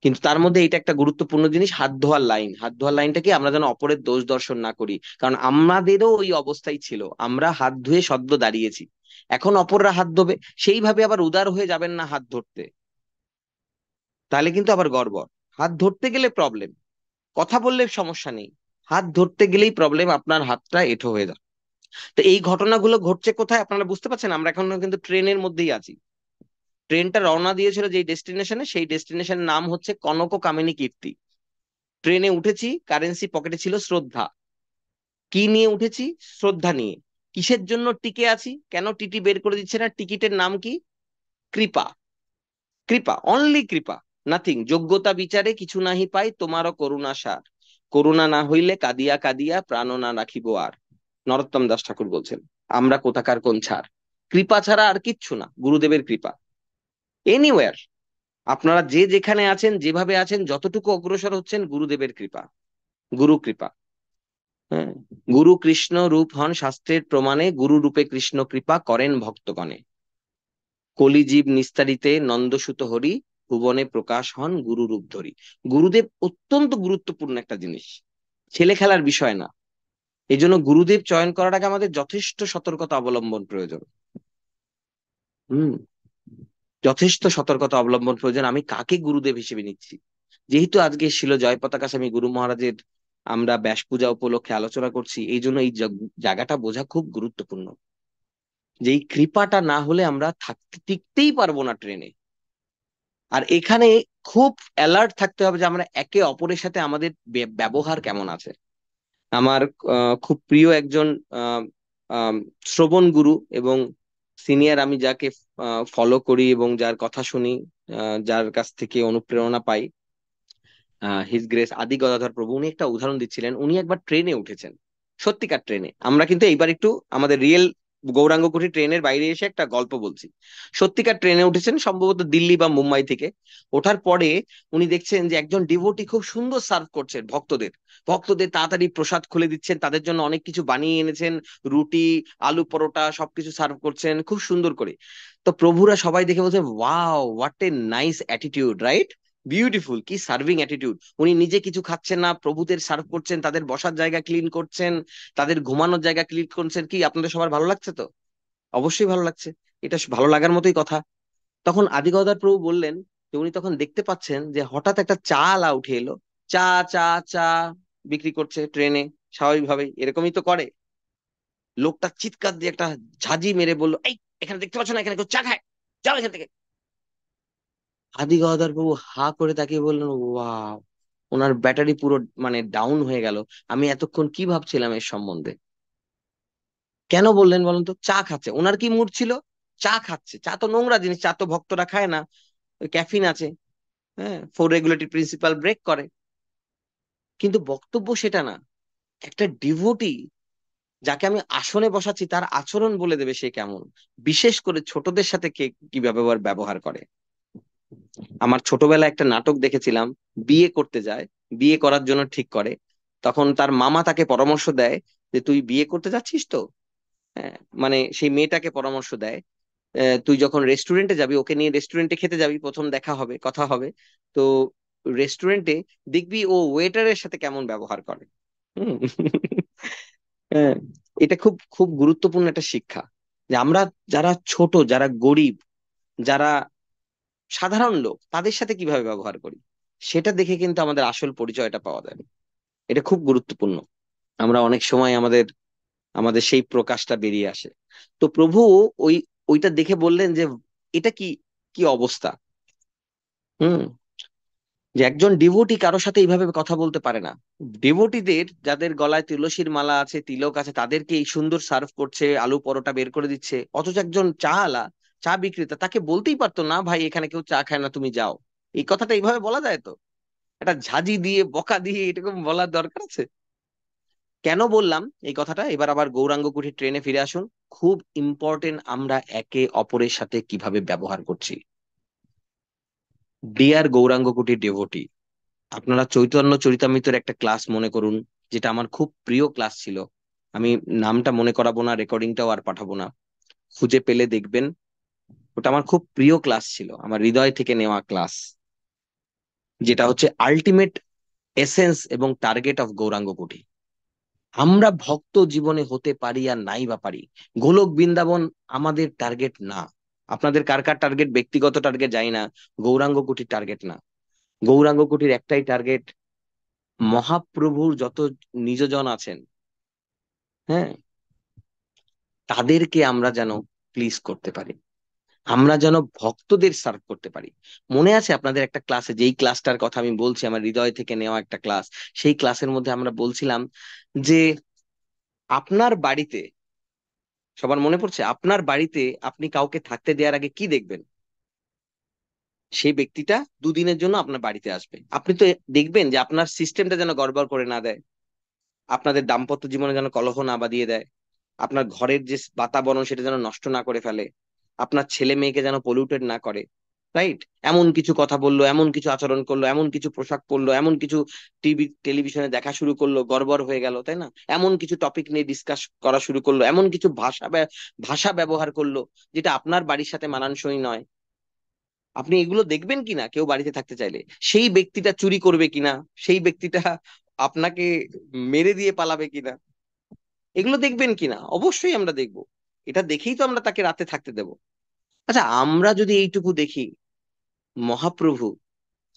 কিন্তু তার মধ্যে এটা একটা গুরুত্বপূর্ণ জিনিস, হাত ধোয়ার লাইন। হাত ধোয়ার লাইনটা কি? আমরা যেন অপরের দোষ দর্শন না করি, কারণ আমাদেরও ওই অবস্থায় ছিল, আমরা হাত ধুয়ে সদ্য দাঁড়িয়েছি, এখন অপররা হাত ধোবে, সেইভাবে আবার উদার হয়ে যাবেন না হাত ধরতে, তাহলে কিন্তু আবার গড়বড়। হাত ধরতে গেলে প্রবলেম, কথা বললে সমস্যা নেই, হাত ধরতে গেলেই প্রবলেম, আপনার হাতটা এঁঠো হয়ে যায়। তো এই ঘটনাগুলো ঘটছে কোথায় আপনারা বুঝতে পারছেন? আমরা এখন কিন্তু ট্রেনের মধ্যেই আছি। ট্রেনটা রওনা দিয়েছিল যেই ডেস্টিনেশনে, সেই ডেস্টিনেশনের নাম হচ্ছে কনক কামিনী কীর্তি। ট্রেনে উঠেছি, কারেন্সি পকেটে ছিল শ্রদ্ধা। কি নিয়ে উঠেছি? শ্রদ্ধা নিয়ে। কিসের জন্য টিকে আছি? কেন টিটি বের করে দিচ্ছে না? টিকিটের নাম কি? কৃপা। কৃপা, অনলি কৃপা, নাথিং। যোগ্যতা বিচারে কিছু নাহি পাই, তোমারও করুণা সার। করুণা না হইলে কাঁদিয়া কাঁদিয়া প্রাণ না রাখিব আর। নরোত্তম দাস ঠাকুর বলছেন। আমরা কোথাকার কোন ছাড়। কৃপা ছাড়া আর কিচ্ছু না, গুরুদেবের কৃপা। এনিওয়ার, আপনারা যে যেখানে আছেন, যেভাবে আছেন, যতটুকু অগ্রসর হচ্ছেন, গুরুদেবের কৃপা, গুরু কৃপা। হ্যাঁ, গুরু কৃষ্ণ রূপ হন শাস্ত্রের প্রমাণে, গুরু রূপে কৃষ্ণ কৃপা করেন ভক্তগণে। কলিজীব নিস্তারিতে নন্দসুত হরি, ভুবনে প্রকাশ হন গুরু রূপ ধরি। গুরুদেব অত্যন্ত গুরুত্বপূর্ণ একটা জিনিস, ছেলে খেলার বিষয় না। এই জন্য গুরুদেব চয়ন করার আগে আমাদের যথেষ্ট সতর্কতা অবলম্বন প্রয়োজন। হুম, যথেষ্ট সতর্কতা অবলম্বন প্রয়োজন। আমি কাকে গুরুদেব হিসেবে নিচ্ছি? যেহেতু আজকে ছিল জয় পতাকা স্বামী গুরু মহারাজের, আমরা ব্যাস পূজা উপলক্ষে আলোচনা করছি, এই জন্য এই জায়গাটা বোঝা খুব গুরুত্বপূর্ণ, যে এই কৃপাটা না হলে আমরা থাকতে টিকতেই পারবো না ট্রেনে। আর এখানে খুব অ্যালার্ট থাকতে হবে যে আমরা একে অপরের সাথে আমাদের ব্যবহার কেমন আছে। আমার খুব প্রিয় একজন আহ, আম, শ্রবণ গুরু এবং সিনিয়র, আমি যাকে ফলো করি এবং যার কথা শুনি, যার কাছ থেকে অনুপ্রেরণা পাই, হিজ গ্রেস আদি গদাধর প্রভু, উনি একটা উদাহরণ দিচ্ছিলেন। উনি একবার ট্রেনে উঠেছেন, সত্যিকার ট্রেনে। আমরা কিন্তু এইবার একটু আমাদের রিয়েল গৌরাঙ্গকুঠি ট্রেনের বাইরে এসে একটা গল্প বলছি। সত্যিকার ট্রেনে উঠেছেন, সম্ভবত দিল্লি বা মুম্বাই থেকে। ওঠার পরে উনি দেখছেন যে একজন ডিভোটি খুব সুন্দর সার্ভ করছেন ভক্তদের। ভক্তদের তাড়াতাড়ি প্রসাদ খুলে দিচ্ছেন, তাদের জন্য অনেক কিছু বানিয়ে এনেছেন, রুটি, আলু পরোটা সবকিছু সার্ভ করছেন খুব সুন্দর করে। তো প্রভুরা সবাই দেখে বলছে, wow, what a nice attitude, right? Beautiful, কি সার্ভিং অ্যাটিটিউড। উনি নিজে কিছু খাচ্ছেন না, প্রভুদের সার্ভ করছেন, তাদের বসার জায়গা ক্লিন করছেন, তাদের ঘুমানোর জায়গা ক্লিন করছেন। কি আপনাদের সবার ভালো লাগছে তো? অবশ্যই ভালো লাগছে, এটা ভালো লাগার মতোই কথা। তখন আদিগদার প্রভু বললেন যে উনি তখন দেখতে পাচ্ছেন যে হঠাৎ একটা চা আলা উঠে এলো। চা চা চা বিক্রি করছে ট্রেনে, স্বাভাবিকভাবেই এরকমই তো করে। লোকটা চিৎকার দিয়ে একটা ঝাঁঝি মেরে বললো, এই, এখানে দেখতে পাচ্ছ না এখানে কেউ চা খায়, যাও এখান থেকে। আদি গদাধর প্রভু হা করে তাকিয়ে বললেন, ওয়াও, ওনার ব্যাটারি পুরো মানে ডাউন হয়ে গেল। আমি এতক্ষণ কি ভাবছিলাম এর সম্বন্ধে। কেন বললেন বলুন তো? চা খাচ্ছে, ওনার কি মুড ছিল? চা খাচ্ছে। চা তো নোংরা জিনিস, চা তো ভক্তরা খায় না, ক্যাফিন আছে। হ্যাঁ, ফোর রেগুলেটরি প্রিন্সিপাল ব্রেক করে। কিন্তু বক্তব্য সেটা না। একটা ডিভোটি যাকে আমি আসনে বসাচ্ছি, তার আচরণ বলে দেবে সে কেমন, বিশেষ করে ছোটদের সাথে কে কি ব্যবহার ব্যবহার করে। আমার ছোটবেলায় একটা নাটক দেখেছিলাম, বিয়ে করতে যায়, বিয়ে করার জন্য ঠিক করে, তখন তার মামা তাকে পরামর্শ দেয় যে তুই বিয়ে করতে যাচ্ছিস তো? হ্যাঁ, মানে সেই মেয়েটাকে পরামর্শ দেয় তুই যখন রেস্টুরেন্টে যাবি, ওকে নিয়ে রেস্টুরেন্টে খেতে যাবি, প্রথম দেখা হবে, কথা হবে, তো রেস্টুরেন্টে দেখবি ও ওয়েটারের সাথে কেমন ব্যবহার করে। হুম। হ্যাঁ, এটা খুব খুব গুরুত্বপূর্ণ একটা শিক্ষা, যে আমরা যারা ছোট, যারা গরিব, যারা সাধারণ লোক, তাদের সাথে কিভাবে ব্যবহার করি, সেটা দেখে কিন্তু আমাদের আসল পরিচয়টা পাওয়া যায়। এটা খুব গুরুত্বপূর্ণ। আমরা অনেক সময় আমাদের আমাদের সেই প্রকাশটা বেরিয়ে আসে। তো প্রভু ওই ওইটা দেখে বললেন যে এটা কি, কি অবস্থা। হুম। যে একজন ডিভোটি কারো সাথে এইভাবে কথা বলতে পারে না। ডিভোটিদের যাদের গলায় তুলসীর মালা আছে, তিলক আছে, তাদেরকে এই সুন্দর সার্ভ করছে, আলু পরোটা বের করে দিচ্ছে, অথচ একজন চা আলা, চা বিক্রেতা, তাকে বলতেই পারতো না ভাই এখানে কেউ চা খায় না, তুমি যাও। এই কথাটা এইভাবে বলা যায়? তো এটা ঝাঁজি দিয়ে, বকা দিয়ে এরকম বলার দরকার আছে? কেন বললাম এই কথাটা? এবার আবার গৌরাঙ্গ কুঠির ট্রেনে ফিরে আসুন। খুব ইম্পর্টেন্ট আমরা একে অপরের সাথে কিভাবে ব্যবহার করছি। ডিয়ার গৌরাঙ্গ কুঠির ডেভোটি, আপনারা চৈতন্য চরিতামৃতের একটা ক্লাস মনে করুন, যেটা আমার খুব প্রিয় ক্লাস ছিল। আমি নামটা মনে করাবো না, রেকর্ডিংটাও আর পাঠাবো না, খুঁজে পেলে দেখবেন। ওটা আমার খুব প্রিয় ক্লাস ছিল, আমার হৃদয় থেকে নেওয়া ক্লাস, যেটা হচ্ছে আলটিমেট এসেন্স এবং টার্গেট অফ গৌরাঙ্গ কুঠি। আমরা ভক্ত জীবনে হতে পারি আর নাই বা পারি, গোলক বৃন্দাবন আমাদের টার্গেট না। আপনাদের কার কার টার্গেট, ব্যক্তিগত টার্গেট জানি না, গৌরাঙ্গ কুঠির টার্গেট না। গৌরাঙ্গ কুঠির একটাই টার্গেট, মহাপ্রভুর যত নিজজন আছেন, হ্যাঁ, তাদেরকে আমরা যেন প্লিজ করতে পারি, আমরা যেন ভক্তদের সার্ভ করতে পারি। মনে আছে আপনাদের একটা ক্লাসে, যেই ক্লাসটার কথা আমি বলছি আমার হৃদয় থেকে নেওয়া একটা ক্লাস, সেই ক্লাসের মধ্যে আমরা বলছিলাম যে আপনার বাড়িতে, সবার মনে পড়ছে, আপনার বাড়িতে আপনি কাউকে থাকতে দেওয়ার আগে কি দেখবেন? সেই ব্যক্তিটা দুদিনের জন্য আপনার বাড়িতে আসবে, আপনি তো দেখবেন যে আপনার সিস্টেমটা যেন গড়বড় করে না দেয়, আপনাদের দাম্পত্য জীবনে যেন কলহ না বাঁধিয়ে দেয়, আপনার ঘরের যে বাতাবরণ সেটা যেন নষ্ট না করে ফেলে, আপনার ছেলে মেয়েকে যেন পলিউটেড না করে। রাইট? এমন কিছু কথা বললো, এমন কিছু আচরণ করলো, এমন কিছু পোশাক পরলো, এমন কিছু টেলিভিশনে দেখা শুরু করলো, গড়বড় হয়ে গেল, তাই না? এমন কিছু টপিক নিয়ে ডিসকাস করা শুরু করলো, এমন কিছু ভাষা ব্যবহার করলো যেটা আপনার বাড়ির সাথে মানানসই নয়। আপনি এগুলো দেখবেন কিনা কেউ বাড়িতে থাকতে চাইলে? সেই ব্যক্তিটা চুরি করবে কিনা, সেই ব্যক্তিটা আপনাকে মেরে দিয়ে পালাবে কিনা, এগুলো দেখবেন কিনা? অবশ্যই আমরা দেখবো। এটা দেখেই তো আমরা তাকে রাতে থাকতে দেব। আচ্ছা, আমরা যদি এইটুকু দেখি, মহাপ্রভু,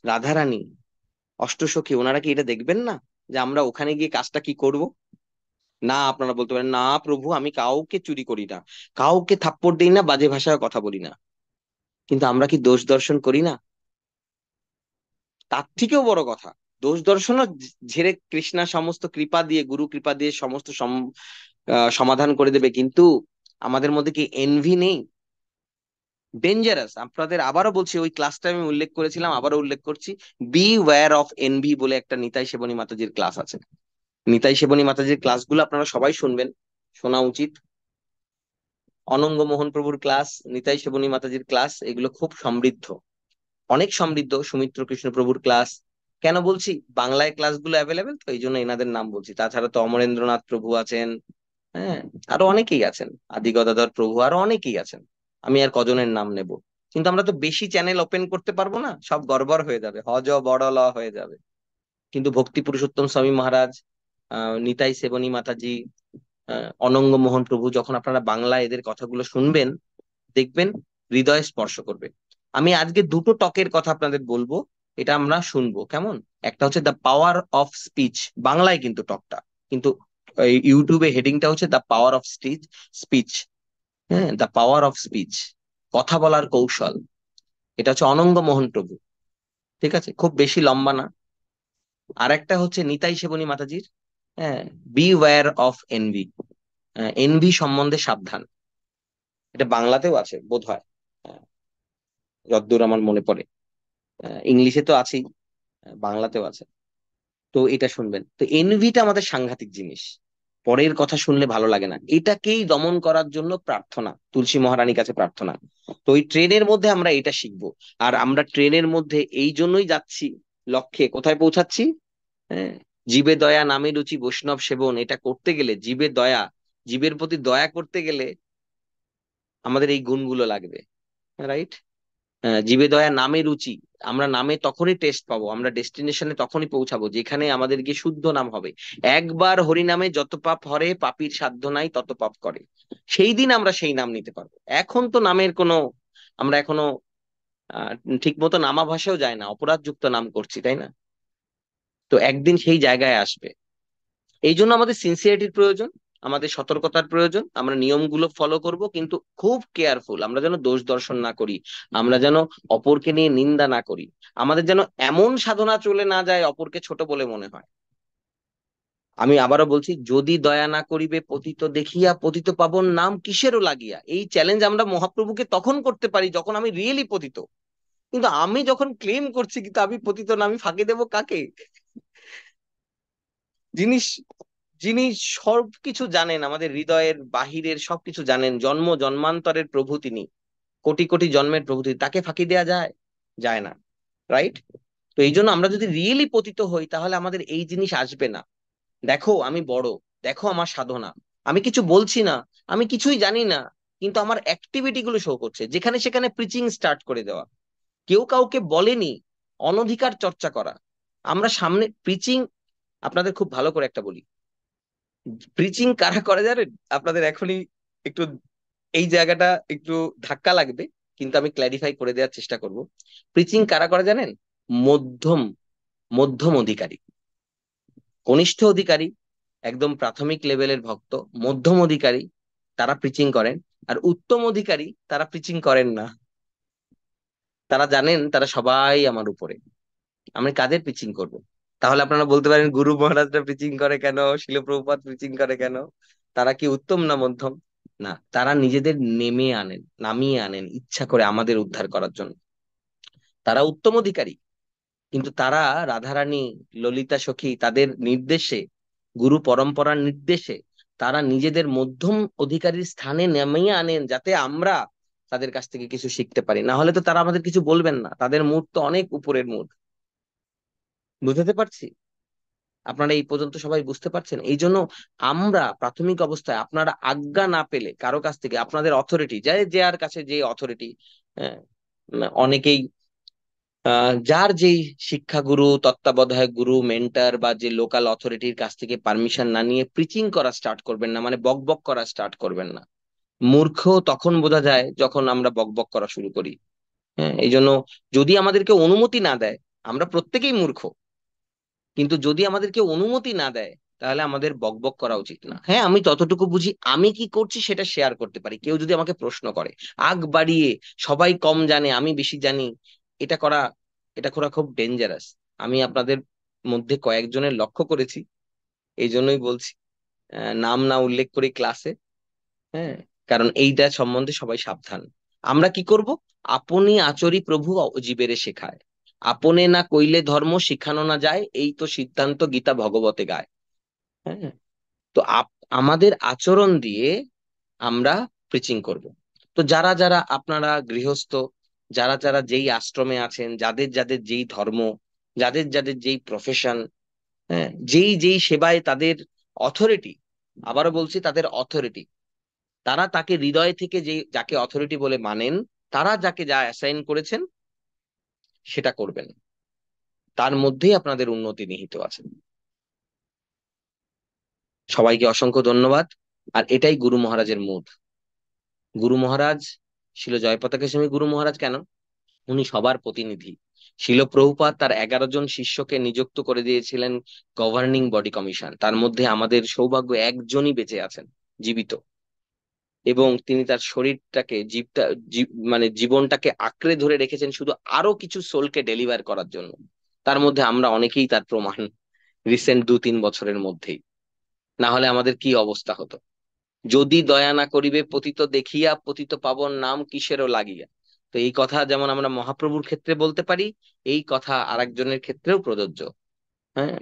রাধারানী, অষ্টসখী, ওনারা কি এটা দেখবেন না, যে আমরা ওখানে গিয়ে কাজটা কি করব? না, আপনারা বলতে পারেন না প্রভু, আমি কাউকে চুরি করি না, কাউকে থাপ্পড় দিই না, বাজে ভাষায় কথা বলি না, কিন্তু আমরা কি দোষ দর্শন করি না? তার থেকেও বড় কথা, দোষ দর্শনও ঝেড়ে কৃষ্ণা সমস্ত কৃপা দিয়ে, গুরু কৃপা দিয়ে সমস্ত সমাধান করে দেবে, কিন্তু আমাদের মধ্যে কি এনভি নেই? ডেঞ্জারাস। আপনাদের আবারও বলছি, ওই ক্লাসটা আমি উল্লেখ করেছিলাম, আবারও উল্লেখ করছি, বি ওয়্যার অফ এনভি বলে একটা নিতাই সেবনী মাতাজির ক্লাস আছে। নিতাই সেবনী মাতাজির ক্লাসগুলো আপনারা সবাই শুনবেন, শোনা উচিত। অনঙ্গ মোহন প্রভুর ক্লাস, নিতাই সেবনী মাতাজির ক্লাস, এগুলো খুব সমৃদ্ধ, অনেক সমৃদ্ধ। সুমিত্র কৃষ্ণ প্রভুর ক্লাস। কেন বলছি? বাংলায় ক্লাসগুলো অ্যাভেলেবেল, তো এই জন্য এনাদের নাম বলছি। তাছাড়া তো অমরেন্দ্রনাথ প্রভু আছেন, হ্যাঁ, আরো অনেকেই আছেন, আদি গদাধর প্রভু, আরো অনেকেই আছেন, আমি আর কজনের নাম নেব? কিন্তু আমরা তো বেশি চ্যানেল ওপেন করতে পারবো না, সব গড়বড় হয়ে যাবে, হজ বড় ল হয়ে যাবে। কিন্তু ভক্তি পুরুষোত্তম স্বামী মহারাজ, নিতাই সেবনী মাতাজি, অনঙ্গ মোহন প্রভু, যখন আপনারা বাংলা এদের কথাগুলো শুনবেন, দেখবেন হৃদয়ে স্পর্শ করবে। আমি আজকে দুটো টকের কথা আপনাদের বলবো, এটা আমরা শুনবো, কেমন? একটা হচ্ছে দ্য পাওয়ার অফ স্পিচ, বাংলায় কিন্তু টকটা, কিন্তু ইউটিউবে হেডিংটা হচ্ছে দ্য পাওয়ার অফ স্পিচ। হ্যাঁ, দ্য পাওয়ার অফ স্পিচ, কথা বলার কৌশল। এটা হচ্ছে অনঙ্গ মোহন প্রভু, ঠিক আছে? খুব বেশি লম্বা না। আর একটা হচ্ছে নিতাই সেবনী মাতাজির, হ্যাঁ, beware of envy, envy সম্বন্ধে সাবধান। এটা বাংলাতেও আছে বোধ হয়, যতদূর আমার মনে পড়ে। ইংলিশে তো আছেই, বাংলাতেও আছে। তো এটা শুনবেন। তো এনভিটা আমাদের সাংঘাতিক জিনিস, পরের কথা শুনলে ভালো লাগে না, এটাকেই দমন করার জন্য প্রার্থনা, তুলসী মহারানীর কাছে প্রার্থনা। তো ওই ট্রেনের মধ্যে আমরা এটা শিখবো। আর আমরা ট্রেনের মধ্যে এই জন্যই যাচ্ছি, লক্ষ্যে কোথায় পৌঁছাচ্ছি? হ্যাঁ, জীবে দয়া নামে রুচি বৈষ্ণব সেবন, এটা করতে গেলে জীবে দয়া, জীবের প্রতি দয়া করতে গেলে আমাদের এই গুণগুলো লাগবে, রাইট? জীবে দয়া নামে রুচি, আমরা নামে তখনই টেস্ট পাবো, আমরা ডেস্টিনেশনে তখনই পৌঁছাবো যেখানে আমাদের গিয়ে শুদ্ধ নাম হবে। একবার হরিনামে যত পাপ হরে, পাপীর সাধ্য নাই তত পাপ করে। সেই দিন আমরা সেই নাম নিতে পারবো। এখন তো নামের কোনো, আমরা এখনো আহ ঠিক মতো নামাভাসেও যায় না, অপরাধযুক্ত নাম করছি, তাই না? তো একদিন সেই জায়গায় আসবে। এই জন্য আমাদের সিনসিয়ারিটির প্রয়োজন, আমাদের সতর্কতার প্রয়োজন। আমরা নিয়মগুলো ফলো করব, কিন্তু খুব কেয়ারফুল, আমরা যেন দোষ দর্শন না করি, আমরা যেন অপরকে নিয়ে নিন্দা না করি, আমাদের যেন এমন সাধনা চলে না যায় অপরকে ছোট বলে মনে হয়। আমি আবারও বলছি, যদি দয়া না করিবে পতিত দেখিয়া, পতিত পাবন নাম কিসেরও লাগিয়া। এই চ্যালেঞ্জ আমরা মহাপ্রভুকে তখন করতে পারি যখন আমি রিয়েলি পতিত। কিন্তু আমি যখন ক্লেম করছি কিন্তু আমি পতিত না, আমি ফাঁকি দেবো কাকে? জিনিস যিনি সবকিছু জানেন, আমাদের হৃদয়ের বাহিরের সবকিছু জানেন, জন্ম জন্মান্তরের প্রভু তিনি, কোটি কোটি জন্মের প্রভু তিনি, তাকে ফাঁকি দেওয়া যায়? যায় না, রাইট? তো এই জন্য আমরা যদি রিয়েলি পতিত হই তাহলে আমাদের এই জিনিস আসবে না। দেখো আমি বড়, দেখো আমার সাধনা, আমি কিছু বলছি না, আমি কিছুই জানি না, কিন্তু আমার অ্যাক্টিভিটি গুলো শো করছে। যেখানে সেখানে প্রিচিং স্টার্ট করে দেওয়া, কেউ কাউকে বলেনি, অনধিকার চর্চা করা। আমরা সামনে প্রিচিং, আপনাদের খুব ভালো করে একটা বলি, প্রিচিং কারা করে জানেন? আপনাদের এখনই একটু এই জায়গাটা একটু ধাক্কা লাগবে, কিন্তু আমি ক্ল্যারিফাই করে দেওয়ার চেষ্টা করব। প্রিচিং কারা করে জানেন? মধ্যম, মধ্যম অধিকারী, কনিষ্ঠ অধিকারী, একদম প্রাথমিক লেভেলের ভক্ত, মধ্যম অধিকারী তারা প্রিচিং করেন। আর উত্তম অধিকারী তারা প্রিচিং করেন না। তারা জানেন তারা সবাই আমার উপরে, আমি কাদের প্রিচিং করব? তাহলে আপনারা বলতে পারেন গুরু মহারাজরা প্রিচিং করে কেন, শিল প্রভুপাদ প্রিচিং করে কেন? তারা কি উত্তম না মধ্যম? না, তারা নিজেদের নেমে আনেন, নামিয়ে আনেন ইচ্ছা করে আমাদের উদ্ধার করার জন্য। তারা উত্তম অধিকারী, কিন্তু তারা রাধারানী, ললিতা সখী তাদের নির্দেশে, গুরু পরম্পরার নির্দেশে তারা নিজেদের মধ্যম অধিকারীর স্থানে নামিয়ে আনেন, যাতে আমরা তাদের কাছ থেকে কিছু শিখতে পারি। না হলে তো তারা আমাদের কিছু বলবেন না, তাদের মুড তো অনেক উপরের মুড। বুঝতে পারছি? আপনারা এই পর্যন্ত সবাই বুঝতে পারছেন? এই জন্য আমরা প্রাথমিক অবস্থায় আপনারা আজ্ঞা না পেলে কারো কাছ থেকে, আপনাদের অথরিটি, যার কাছে যে অথরিটি, অনেকেই যার যেই শিক্ষাগুরু, তত্ত্বাবধায়ক গুরু, মেন্টার বা যে লোকাল অথরিটির কাছ থেকে পারমিশন না নিয়ে প্রিচিং করা স্টার্ট করবেন না, মানে বক বক করা স্টার্ট করবেন না। মূর্খ তখন বোঝা যায় যখন আমরা বক বক করা শুরু করি। হ্যাঁ, এই জন্য যদি আমাদেরকে অনুমতি না দেয়, আমরা প্রত্যেকেই মূর্খ, কিন্তু যদি আমাদেরকে অনুমতি না দেয় তাহলে আমাদের বকবক করা উচিত না। হ্যাঁ, আমি ততটুকু বুঝি, আমি কি করছি সেটা শেয়ার করতে পারি। কেউ যদি আমাকে প্রশ্ন করে, আগ বাড়িয়ে সবাই কম জানে আমি বেশি জানি, এটা করা, এটা করা খুব ডেঞ্জারাস। আমি আপনাদের মধ্যে কয়েকজনের লক্ষ্য করেছি, এই জন্যই বলছি, নাম না উল্লেখ করি ক্লাসে। হ্যাঁ, কারণ এইটা সম্বন্ধে সবাই সাবধান। আমরা কি করব? আপনি আচরি প্রভু জীবেরে শেখায়, আপনে না কইলে ধর্ম শিখানো না যায়, এই তো সিদ্ধান্ত গীতা ভগবতে গায়। হ্যাঁ, তো আমাদের আচরণ দিয়ে আমরা প্রিচিং করব। তো যারা যারা আপনারা গৃহস্থ, যারা যারা যেই আশ্রমে আছেন, যাদের যাদের যেই ধর্ম, যাদের যাদের যেই প্রফেশন, হ্যাঁ, যেই যেই সেবায় তাদের অথরিটি, আবারও বলছি তাদের অথরিটি, তারা তাকে হৃদয় থেকে যে যাকে অথরিটি বলে মানেন, তারা যাকে যা অ্যাসাইন করেছেন সেটা করবেন, তার মধ্যেই আপনাদের উন্নতি নিহিত আছে। সবাইকে অসংখ্য ধন্যবাদ। আর এটাই গুরু মহারাজের মুড। গুরু মহারাজ, শিল জয়পতাকা স্বামী গুরু মহারাজ কেন? উনি সবার প্রতিনিধি। শিল প্রভুপাদ তার 11 জন শিষ্যকে নিযুক্ত করে দিয়েছিলেন গভর্নিং বডি কমিশন, তার মধ্যে আমাদের সৌভাগ্য একজনই বেঁচে আছেন, জীবিত, এবং তিনি তার শরীরটাকে, মানে জীবনটাকে আঁকড়ে ধরে রেখেছেন শুধু আরো কিছু সোলকে ডেলিভার করার জন্য। তার মধ্যে আমরা অনেকেই তার প্রমাণ, রিসেন্ট 2-3 বছরের মধ্যেই। না হলে আমাদের কি অবস্থা হতো? যদি দয়া না করিবে পতিত দেখিয়া, পতিত পাবন নাম কিসেরও লাগিয়া। তো এই কথা যেমন আমরা মহাপ্রভুর ক্ষেত্রে বলতে পারি, এই কথা আরেকজনের ক্ষেত্রেও প্রযোজ্য। হ্যাঁ,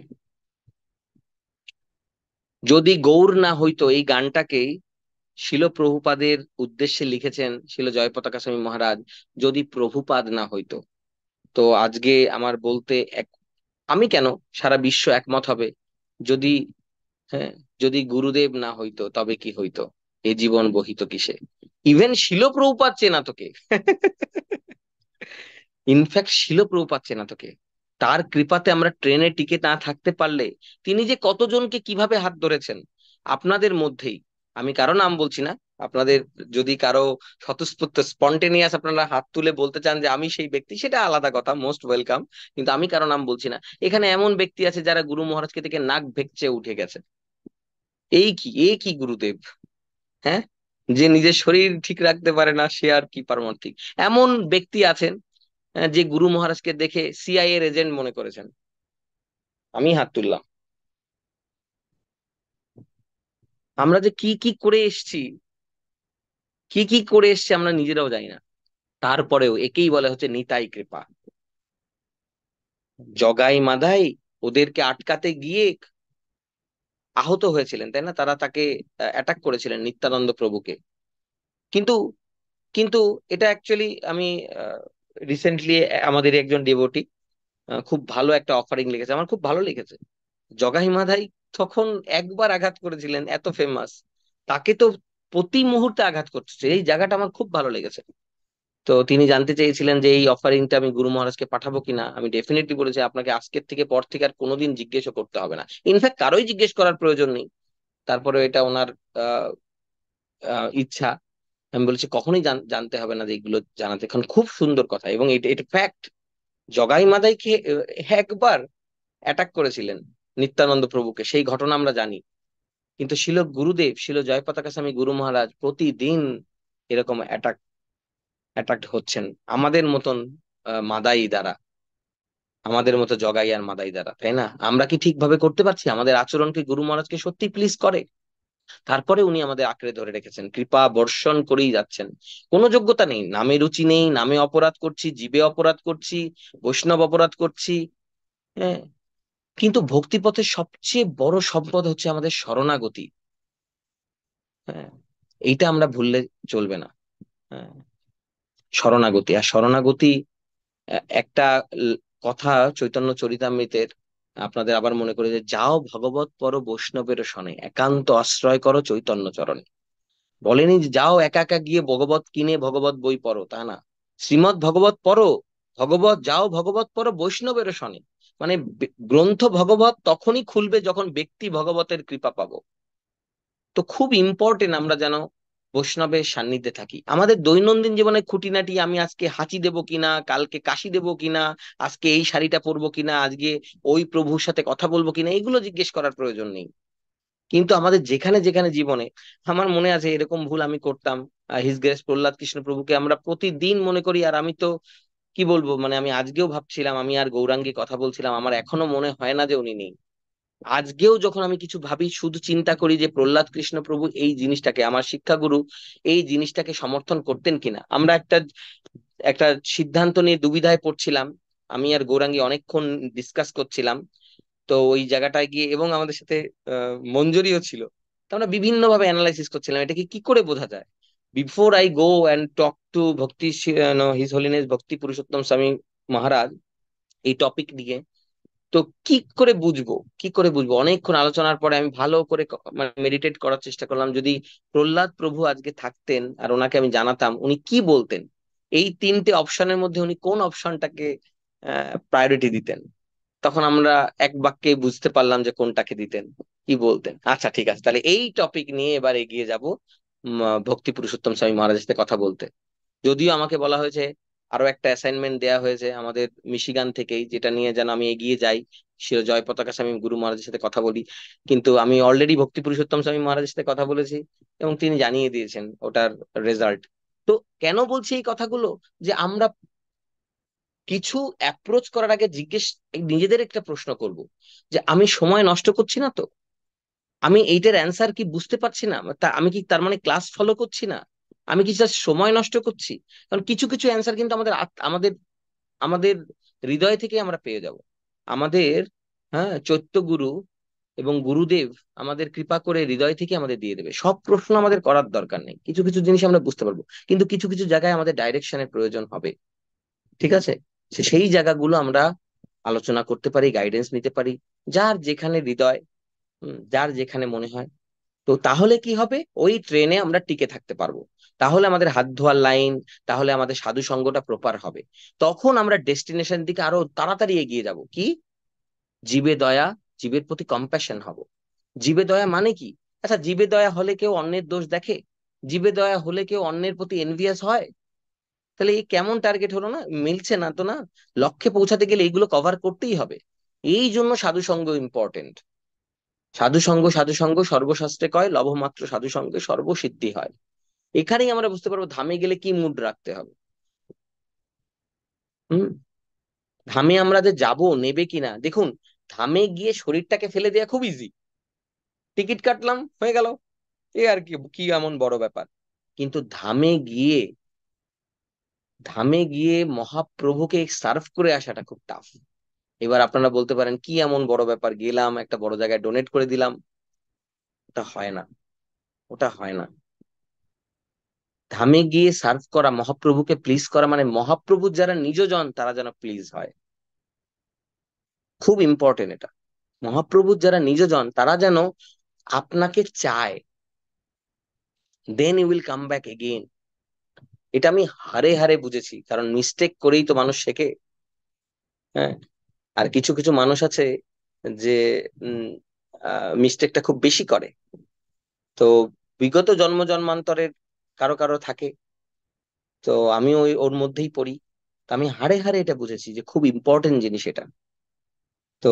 যদি গৌর না হইতো, এই গানটাকেই শিল প্রভুপাদের উদ্দেশ্যে লিখেছেন শিল জয়পতাকা স্বামী মহারাজ, যদি প্রভুপাদ না হইতো। তো আজকে আমার বলতে আমি কেন, সারা বিশ্ব একমত হবে, যদি, হ্যাঁ, যদি গুরুদেব না হইতো তবে কি হইতো, এ জীবন বহিত কিসে। ইভেন শিল প্রভুপাদ চেনা তোকে। ইনফ্যাক্ট শিল প্রভুপাদ চেনা তোকে। তার কৃপাতে আমরা ট্রেনে টিকে না থাকতে পারলে তিনি যে কতজনকে কিভাবে হাত ধরেছেন আপনাদের মধ্যেই। আমি কারো নাম বলছি না, আপনাদের যদি কারো স্বতঃস্ফূর্ত স্পন্টেনিয়াস আপনারা হাত তুলে বলতে চান যে আমি সেই ব্যক্তি, সেটা আলাদা কথা, মোস্ট ওয়েলকাম। কিন্তু আমি কারো নাম বলছি না। এখানে এমন ব্যক্তি আছে যারা গুরু মহারাজকে থেকে নাক ভেকচে উঠে গেছে। এই কি গুরুদেব, হ্যাঁ, যে নিজের শরীর ঠিক রাখতে পারে না সে আর কি পারমার্থিক। এমন ব্যক্তি আছেন যে গুরু মহারাজকে দেখে সিআইএ এর এজেন্ট মনে করেছেন। আমি হাত তুললাম। আমরা যে কি কি করে এসছি, কি কি করে এসছি আমরা নিজেরাও জানি না। তারপরেও একেই বলে হচ্ছে নিতাই কৃপা। জগাই মাধাই ওদেরকে আটকাতে গিয়ে আহত হয়েছিলেন, তাই না? তারা তাকে অ্যাটাক করেছিলেন নিত্যানন্দ প্রভুকে। কিন্তু কিন্তু এটা অ্যাকচুয়ালি আমি রিসেন্টলি আমাদের একজন ডিভোটি খুব ভালো একটা অফারিং লিখেছে, আমার খুব ভালো লেগেছে। জগাই মাধাই তখন একবার আঘাত করেছিলেন, এত ফেমাস, তাকে তো প্রতি মুহূর্তে আঘাত করছে। এই জায়গাটা আমার খুব ভালো লেগেছে। তো তিনি জানতে চেয়েছিলেন যে এই অফারিংটা আমি গুরু মহারাজকে পাঠাবো কিনা। আমি ডেফিনেটলি বলেছি আপনাকে আজকের থেকে পর থেকে আর কোনোদিন জিজ্ঞেসও করতে হবে না, ইনফ্যাক্ট কারোই জিজ্ঞেস করার প্রয়োজন নেই। তারপরে এটা ওনার আহ ইচ্ছা। আমি বলেছি কখনোই জানতে হবে না যে এগুলো জানাতে। এখন খুব সুন্দর কথা, এবং এটা এটা ফ্যাক্ট। জগাই মাদাইকে একবার অ্যাটাক করেছিলেন নিত্যানন্দ প্রভুকে, সেই ঘটনা আমরা জানি। কিন্তু শিল গুরুদেব, শিল জয়পতাকা স্বামী গুরু মহারাজ প্রতিদিন এরকম অ্যাটাক হচ্ছেন আমাদের মতন মাদাই দ্বারা, আমাদের মতো জগাই আর মাদাই দ্বারা, তাই না? আমরা কি ঠিকভাবে করতে পারছি? আমাদের আচরণ কি গুরু মহারাজকে সত্যি প্লিজ করে? তারপরে উনি আমাদের আঁকড়ে ধরে রেখেছেন, কৃপা বর্ষণ করেই যাচ্ছেন। কোনো যোগ্যতা নেই, নামে রুচি নেই, নামে অপরাধ করছি, জীবে অপরাধ করছি, বৈষ্ণব অপরাধ করছি, হ্যাঁ। কিন্তু ভক্তিপথের সবচেয়ে বড় সম্পদ হচ্ছে আমাদের শরণাগতি। হ্যাঁ, এইটা আমরা ভুললে চলবে না। হ্যাঁ, শরণাগতি। আর শরণাগতি একটা কথা চৈতন্য চরিতামৃতের, আপনাদের আবার মনে করে যে যাও ভগবত পর বৈষ্ণবের সনে, একান্ত আশ্রয় করো চৈতন্য চরণে। বলেনি যে যাও একা একা গিয়ে ভগবত কিনে ভগবত বই পড়ো, তা না। শ্রীমৎ ভগবত পড়ো, ভগবত যাও ভগবত পড়ো বৈষ্ণবের সনে। মানে গ্রন্থ ভগবত তখনই খুলবে যখন ব্যক্তি ভগবতের কৃপা পাবো। তো খুব ইম্পর্টেন্ট আমরা যেন বৈষ্ণবের সান্নিধ্যে থাকি। আমাদের দৈনন্দিন জীবনে খুঁটিনাটি, আমি আজকে হাঁচি দেবো কিনা, কালকে কাশি দেবো কিনা, আজকে এই শাড়িটা পরবো কিনা, আজকে ওই প্রভুর সাথে কথা বলবো কিনা, এগুলো জিজ্ঞেস করার প্রয়োজন নেই। কিন্তু আমাদের যেখানে যেখানে জীবনে, আমার মনে আছে এরকম ভুল আমি করতাম। হিজ গ্রেস প্রহ্লাদ কৃষ্ণ প্রভুকে আমরা প্রতিদিন মনে করি। আর আমি তো কি বলবো, মানে আমি আজকেও ভাবছিলাম, আমি আর গৌরাঙ্গী কথা বলছিলাম, আমার এখনো মনে হয় না যে উনি নেই। আজকেও যখন আমি কিছু ভাবি শুধু চিন্তা করি যে প্রহ্লাদ কৃষ্ণ প্রভু এই জিনিসটাকে, আমার শিক্ষাগুরু এই জিনিসটাকে সমর্থন করতেন কিনা। আমরা একটা একটা সিদ্ধান্ত নিয়ে দুবিধায় পড়ছিলাম, আমি আর গৌরাঙ্গী অনেকক্ষণ ডিসকাস করছিলাম। তো ওই জায়গাটায় গিয়ে, এবং আমাদের সাথে মঞ্জুরিও ছিল, তো আমরা বিভিন্ন ভাবে অ্যানালাইসিস করছিলাম এটাকে কি করে বোঝা যায়। Before I go and talk to ভক্তি, হিজ হোলিনেস ভক্তি পুরুষোত্তম স্বামী মহারাজ এই টপিক নিয়ে, তো কি করে বুঝবো অনেকক্ষণ আলোচনার পরে আমি ভালো করে মানে মেডিটেট করার চেষ্টা করলাম। যদি প্রহ্লাদ প্রভু আজকে থাকতেন আর ওনাকে আমি জানাতাম উনি কি বলতেন, এই তিনটে অপশনের মধ্যে উনি কোন অপশনটাকে প্রায়োরিটি দিতেন, তখন আমরা এক বাক্যে বুঝতে পারলাম যে কোনটাকে দিতেন, কি বলতেন। আচ্ছা ঠিক আছে, তাহলে এই টপিক নিয়ে এবার এগিয়ে যাব ভক্তি পুরুষোত্তম স্বামী মহারাজের সাথে কথা বলতে। যদিও আমাকে বলা হয়েছে আরো একটা অ্যাসাইনমেন্ট দেয়া হয়েছে আমাদের মিশিগান থেকেই, যেটা নিয়ে যেন আমি এগিয়ে যাই, সে জয় পতাকা স্বামী গুরু মহারাজের সাথে কথা বলি। কিন্তু আমি অলরেডি ভক্তি পুরুষোত্তম স্বামী মহারাজের সাথে কথা বলেছি, এবং তিনি জানিয়ে দিয়েছেন ওটার রেজাল্ট। তো কেন বলছি এই কথাগুলো, যে আমরা কিছু অ্যাপ্রোচ করার আগে নিজেদের একটা প্রশ্ন করব, যে আমি সময় নষ্ট করছি না তো, আমি এইটার অ্যান্সার কি বুঝতে পারছি না, আমি কি তার মানে ক্লাস ফলো করছি না, আমি কি জাস্ট সময় নষ্ট করছি? কারণ কিছু কিছু অ্যান্সার কিন্তু আমাদের আমাদের হৃদয় থেকে আমরা পেয়ে যাব। আমাদের, হ্যাঁ, চৈত্য গুরু এবং গুরুদেব আমাদের কৃপা করে হৃদয় থেকে আমাদের দিয়ে দেবে। সব প্রশ্ন আমাদের করার দরকার নেই, কিছু কিছু জিনিস আমরা বুঝতে পারবো, কিন্তু কিছু কিছু জায়গায় আমাদের ডাইরেকশনের প্রয়োজন হবে। ঠিক আছে, সেই জায়গাগুলো আমরা আলোচনা করতে পারি, গাইডেন্স নিতে পারি, যার যেখানে হৃদয়, যার যেখানে মনে হয়। তো তাহলে কি হবে, ওই ট্রেনে আমরা টিকে থাকতে পারবো। তাহলে আমাদের হাত ধোয়ার লাইন, তাহলে আমাদের সাধু সঙ্গটা প্রপার হবে। তখন আমরা ডেস্টিনেশন দিকে আরো তাড়াতাড়ি এগিয়ে যাব। কি? জীবে দয়া, জীবের প্রতি কম্প্যাশন হব। জীবে দয়া মানে কি? আচ্ছা, জীবে দয়া হলে কেউ অন্যের দোষ দেখে? জীবে দয়া হলে কেউ অন্যের প্রতি এনভিয়াস হয়? তাহলে এই কেমন টার্গেট হলো না, মিলছে না তো না। লক্ষ্যে পৌঁছাতে গেলে এইগুলো কভার করতেই হবে। এই জন্য সাধু সঙ্গ ইম্পর্টেন্ট। সাধু সঙ্গ, সাধু সঙ্গ সর্বশাস্ত্রে কয়, লভমাত্র সাধু সঙ্গে সর্বসিদ্ধি হয়। এখানেই আমরা বুঝতে পারবো ধামে গেলে কি মুড রাখতে হবে। হুম। ধামে আমরা যে যাবো, নেবে কিনা দেখুন। ধামে গিয়ে শরীরটাকে ফেলে দেওয়া খুব ইজি, টিকিট কাটলাম হয়ে গেল, এ আর কি, কি এমন বড় ব্যাপার। কিন্তু ধামে গিয়ে মহাপ্রভুকে সার্ভ করে আসাটা খুব টাফ। এবার আপনারা বলতে পারেন কি এমন বড় ব্যাপার, গেলাম একটা বড় জায়গায় ডোনেট করে দিলাম। ওটা হয় না, ওটা হয় না। ধামে গিয়ে সার্ভ করা, মহাপ্রভুকে প্লিজ করা, মানে মহাপ্রভুর যারা নিজজন তারা যেন প্লিজ হয়। খুব ইম্পর্টেন্ট এটা। মহাপ্রভুর যারা নিজজন তারা যেন আপনাকে চায়, then you will come back again. এটা আমি হারে হারে বুঝেছি, কারণ মিস্টেক করেই তো মানুষ শেখে। হ্যাঁ। আর কিছু কিছু মানুষ আছে যে মিস্টেকটা খুব বেশি করে। তো বিগত জন্ম জন্মান্তরের কারো কারো থাকে, তো আমি ওর মধ্যেই পড়ি। তো আমি হাড়ে হাড়ে এটা বুঝেছি যে খুব ইম্পর্টেন্ট জিনিস এটা। তো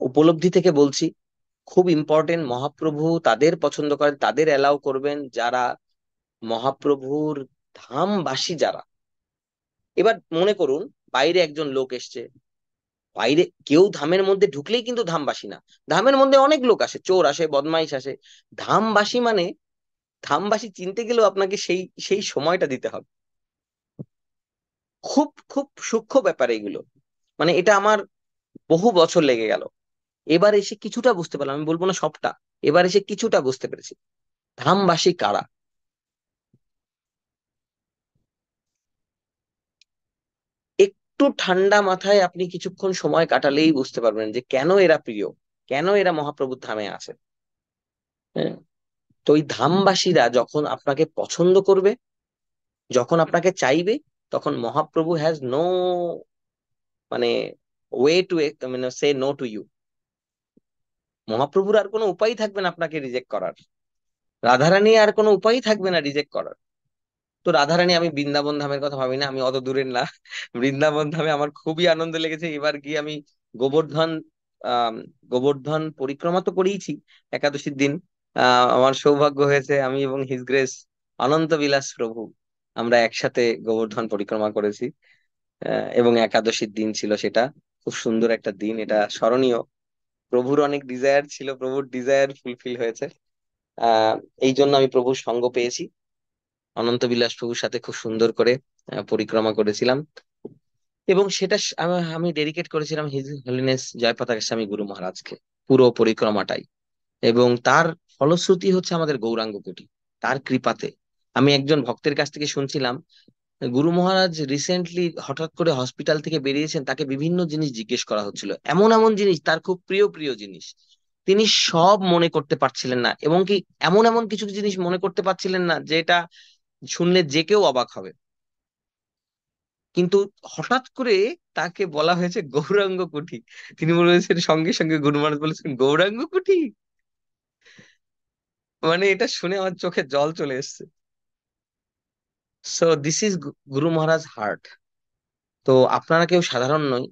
উপলব্ধি থেকে বলছি, খুব ইম্পর্টেন্ট। মহাপ্রভু তাদের পছন্দ করেন, তাদের অ্যালাউ করবেন যারা মহাপ্রভুর ধামবাসী যারা। এবার মনে করুন বাইরে একজন লোক এসছে, বাইরে কেউ ধামের মধ্যে ঢুকলেই কিন্তু ধামবাসী না। ধামের মধ্যে অনেক লোক আসে, চোর আসে, বদমাইশ আসে। ধামবাসী মানে, ধামবাসী চিনতে গেলেও আপনাকে সেই সেই সময়টা দিতে হবে। খুব খুব সূক্ষ্ম ব্যাপার এগুলো। মানে এটা আমার বহু বছর লেগে গেল। এবার এসে কিছুটা বুঝতে পারলাম, আমি বলবো না সবটা, এবার এসে কিছুটা বুঝতে পেরেছি ধামবাসী কারা। একটু ঠান্ডা মাথায় আপনি কিছুক্ষণ সময় কাটালেই বুঝতে পারবেন যে কেন এরা প্রিয়, কেন এরা মহাপ্রভুর ধামে আছে। হ্যাঁ। তো ওই ধামবাসীরা যখন আপনাকে পছন্দ করবে, যখন আপনাকে চাইবে, তখন মহাপ্রভু হ্যাজ নো, মানে ওয়ে টু, মানে সে নো টু ইউ। মহাপ্রভুর আর কোনো উপায় থাকবে না আপনাকে রিজেক্ট করার। রাধারানী আর কোনো উপায় থাকবে না রিজেক্ট করার। তো রাধারানী, আমি বৃন্দাবন ধামের কথা ভাবি না, আমি অত দূরের না। বৃন্দাবন ধামে আমার খুবই আনন্দ লেগেছে। এবার গিয়ে আমি গোবর্ধন, আহ গোবর্ধন পরিক্রমা তো করিয়েছি একাদশীর দিন। আমার সৌভাগ্য হয়েছে, আমি এবং হিজ গ্রেস অনন্ত বিলাস প্রভু আমরা একসাথে গোবর্ধন পরিক্রমা করেছি। এবং একাদশীর দিন ছিল সেটা। খুব সুন্দর একটা দিন, এটা স্মরণীয়। প্রভুর অনেক ডিজায়ার ছিল, প্রভুর ডিজায়ার ফুলফিল হয়েছে। আহ এই জন্য আমি প্রভুর সঙ্গ পেয়েছি। অনন্ত বিলাস প্রভুর সাথে খুব সুন্দর করে পরিক্রমা করেছিলাম। এবং সেটা আমি ডেডিকেট করেছিলাম হিজ হোলিনেস জয়পতাকা স্বামী গুরু মহারাজকে, পুরো পরিক্রমাটাই। এবং তার ফলশ্রুতি হচ্ছে আমাদের গৌরাঙ্গ কুটি, তার কৃপাতে। আমি একজন ভক্তের কাছ থেকে শুনছিলাম, গুরু মহারাজ রিসেন্টলি হঠাৎ করে হসপিটাল থেকে বেরিয়েছেন, তাকে বিভিন্ন জিনিস জিজ্ঞেস করা হচ্ছিল, এমন এমন জিনিস, তার খুব প্রিয় প্রিয় জিনিস। তিনি সব মনে করতে পারছিলেন না, এবং কি এমন এমন কিছু জিনিস মনে করতে পারছিলেন না যেটা শুনলে যে কেউ অবাক হবে। কিন্তু হঠাৎ করে তাকে বলা হয়েছে গৌরাঙ্গ কুঠি, তিনি বলেছেন, সঙ্গে সঙ্গে গুরু মহারাজ বলেছেন গৌরাঙ্গ কুঠি। মানে এটা শুনে আমার চোখে জল চলে এসেছে। So this is Guru Maharaj heart. তো আপনারা কেউ সাধারণ নয়।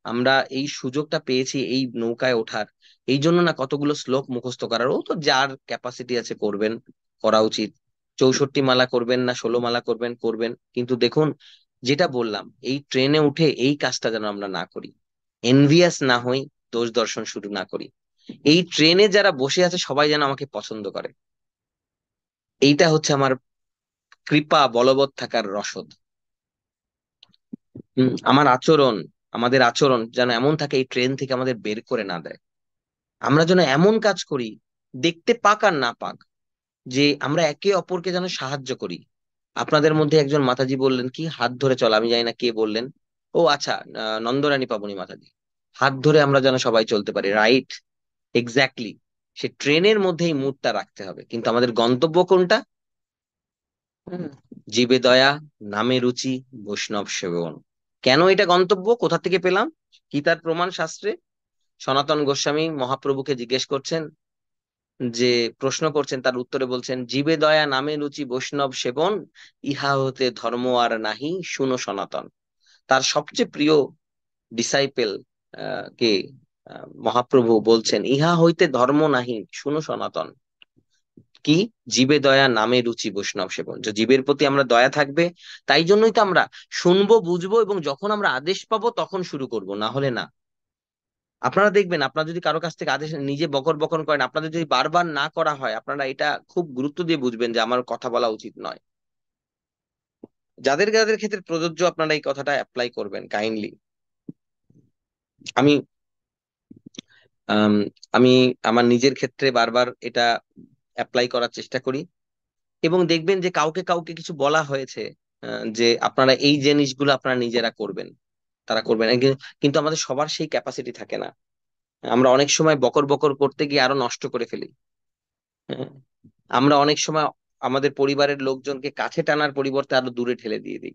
আমরা এই সুযোগটা পেয়েছি এই নৌকায় ওঠার, এই জন্য না কতগুলো শ্লোক মুখস্থ করার। ও তো যার ক্যাপাসিটি আছে করবেন, করা উচিত। 64 মালা করবেন না 16 মালা করবেন, করবেন। কিন্তু দেখুন, যেটা বললাম, এই ট্রেনে উঠে এই কাজটা যেন আমরা না করি, এনভিয়াস না হই, দোষ দর্শন শুরু না করি। এই ট্রেনে যারা বসে আছে সবাই যেন আমাকে পছন্দ করে। এইটা হচ্ছে আমার কৃপা বলবৎ থাকার রসদ। আমার আচরণ, আমাদের আচরণ যেন এমন থাকে এই ট্রেন থেকে আমাদের বের করে না দেয়। আমরা যেন এমন কাজ করি, দেখতে পাক আর না পাক, যে আমরা একে অপরকে যেন সাহায্য করি। আপনাদের মধ্যে একজন মাতাজি বললেন কি, হাত ধরে চল, আমি জানি না কে বললেন। ও আচ্ছা, নন্দরানী পাবনী মাতাজি। হাত ধরে আমরা যেন সবাই চলতে পারি, রাইট, এক্স্যাক্টলি। সে ট্রেনের মধ্যে এই মুডটা রাখতে হবে, কিন্তু আমাদের গন্তব্য কোনটা? হুম, জীবে দয়া, নামে রুচি, বৈষ্ণব সেবন। কেন এটা গন্তব্য? কোথা থেকে পেলাম? কি তার প্রমাণ শাস্ত্রে? সনাতন গোস্বামী মহাপ্রভুকে জিজ্ঞেস করছেন, যে প্রশ্ন করছেন, তার উত্তরে বলছেন, জীবে দয়া, নামে রুচি, বৈষ্ণব সেবন, ইহা হতে ধর্ম আর নাহি, শুনো সনাতন। তার সবচেয়ে প্রিয় ডিসাইপেল কে মহাপ্রভু বলছেন, ইহা হইতে ধর্ম নাহি, শুনো সনাতন। কি? জীবে দয়া, নামে রুচি, বৈষ্ণব সেবন। যে জীবের প্রতি আমরা দয়া থাকবে, তাই জন্যই তো আমরা শুনবো, বুঝবো, এবং যখন আমরা আদেশ পাবো তখন শুরু করব, না হলে না। আপনারা দেখবেন, আপনারা যদি কারো কাছ থেকে আদেশ নিজে বকর বকর করেন, আপনাদের যদি বারবার না করা হয়, আপনারা এটা খুব গুরুত্ব দিয়ে বুঝবেন যে আমার কথা বলা উচিত নয়। যাদের যাদের ক্ষেত্রে প্রযোজ্য, আপনারা এই কথাটা অ্যাপ্লাই করবেন কাইন্ডলি। আমি আম, আমি আমার নিজের ক্ষেত্রে বারবার এটা অ্যাপ্লাই করার চেষ্টা করি, এবং দেখবেন যে কাউকে কাউকে কিছু বলা হয়েছে, যে আপনারা এই জিনিসগুলো আপনারা নিজেরা করবেন, তারা করবেন না। কিন্তু আমাদের সবার সেই ক্যাপাসিটি থাকে না। আমরা অনেক সময় বকর বকর করতে গিয়ে আরো নষ্ট করে ফেলি। হ্যাঁ, আমরা অনেক সময় আমাদের পরিবারের লোকজনকে কাছে টানার পরিবর্তে আরো দূরে ঠেলে দিয়ে দিই।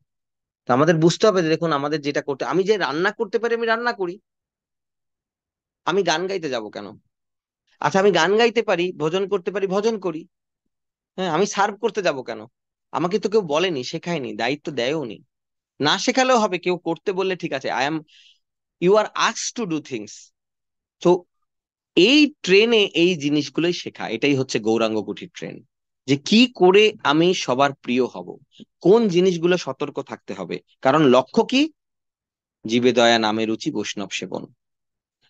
তো আমাদের বুঝতে হবে যে দেখুন, আমাদের যেটা করতে, আমি যে রান্না করতে পারি আমি রান্না করি, আমি গান গাইতে যাব কেন? আচ্ছা, আমি গান গাইতে পারি, ভজন করতে পারি, ভজন করি। হ্যাঁ, আমি সার্ভ করতে যাব কেন? আমাকে তো কেউ বলেনি, শেখায়নি, দায়িত্ব দেয়ওনি। না শেখালেও হবে, কেউ করতে বললে ঠিক আছে, you are asked to do things. তো এই ট্রেনে এই জিনিসগুলোই শেখা, এটাই হচ্ছে গৌরাঙ্গ কুঠির ট্রেন। যে কি করে আমি সবার প্রিয় হব, কোন জিনিসগুলো সতর্ক থাকতে হবে, কারণ লক্ষ্য কি? জীবে দয়া, নামে রুচি, বৈষ্ণব সেবন।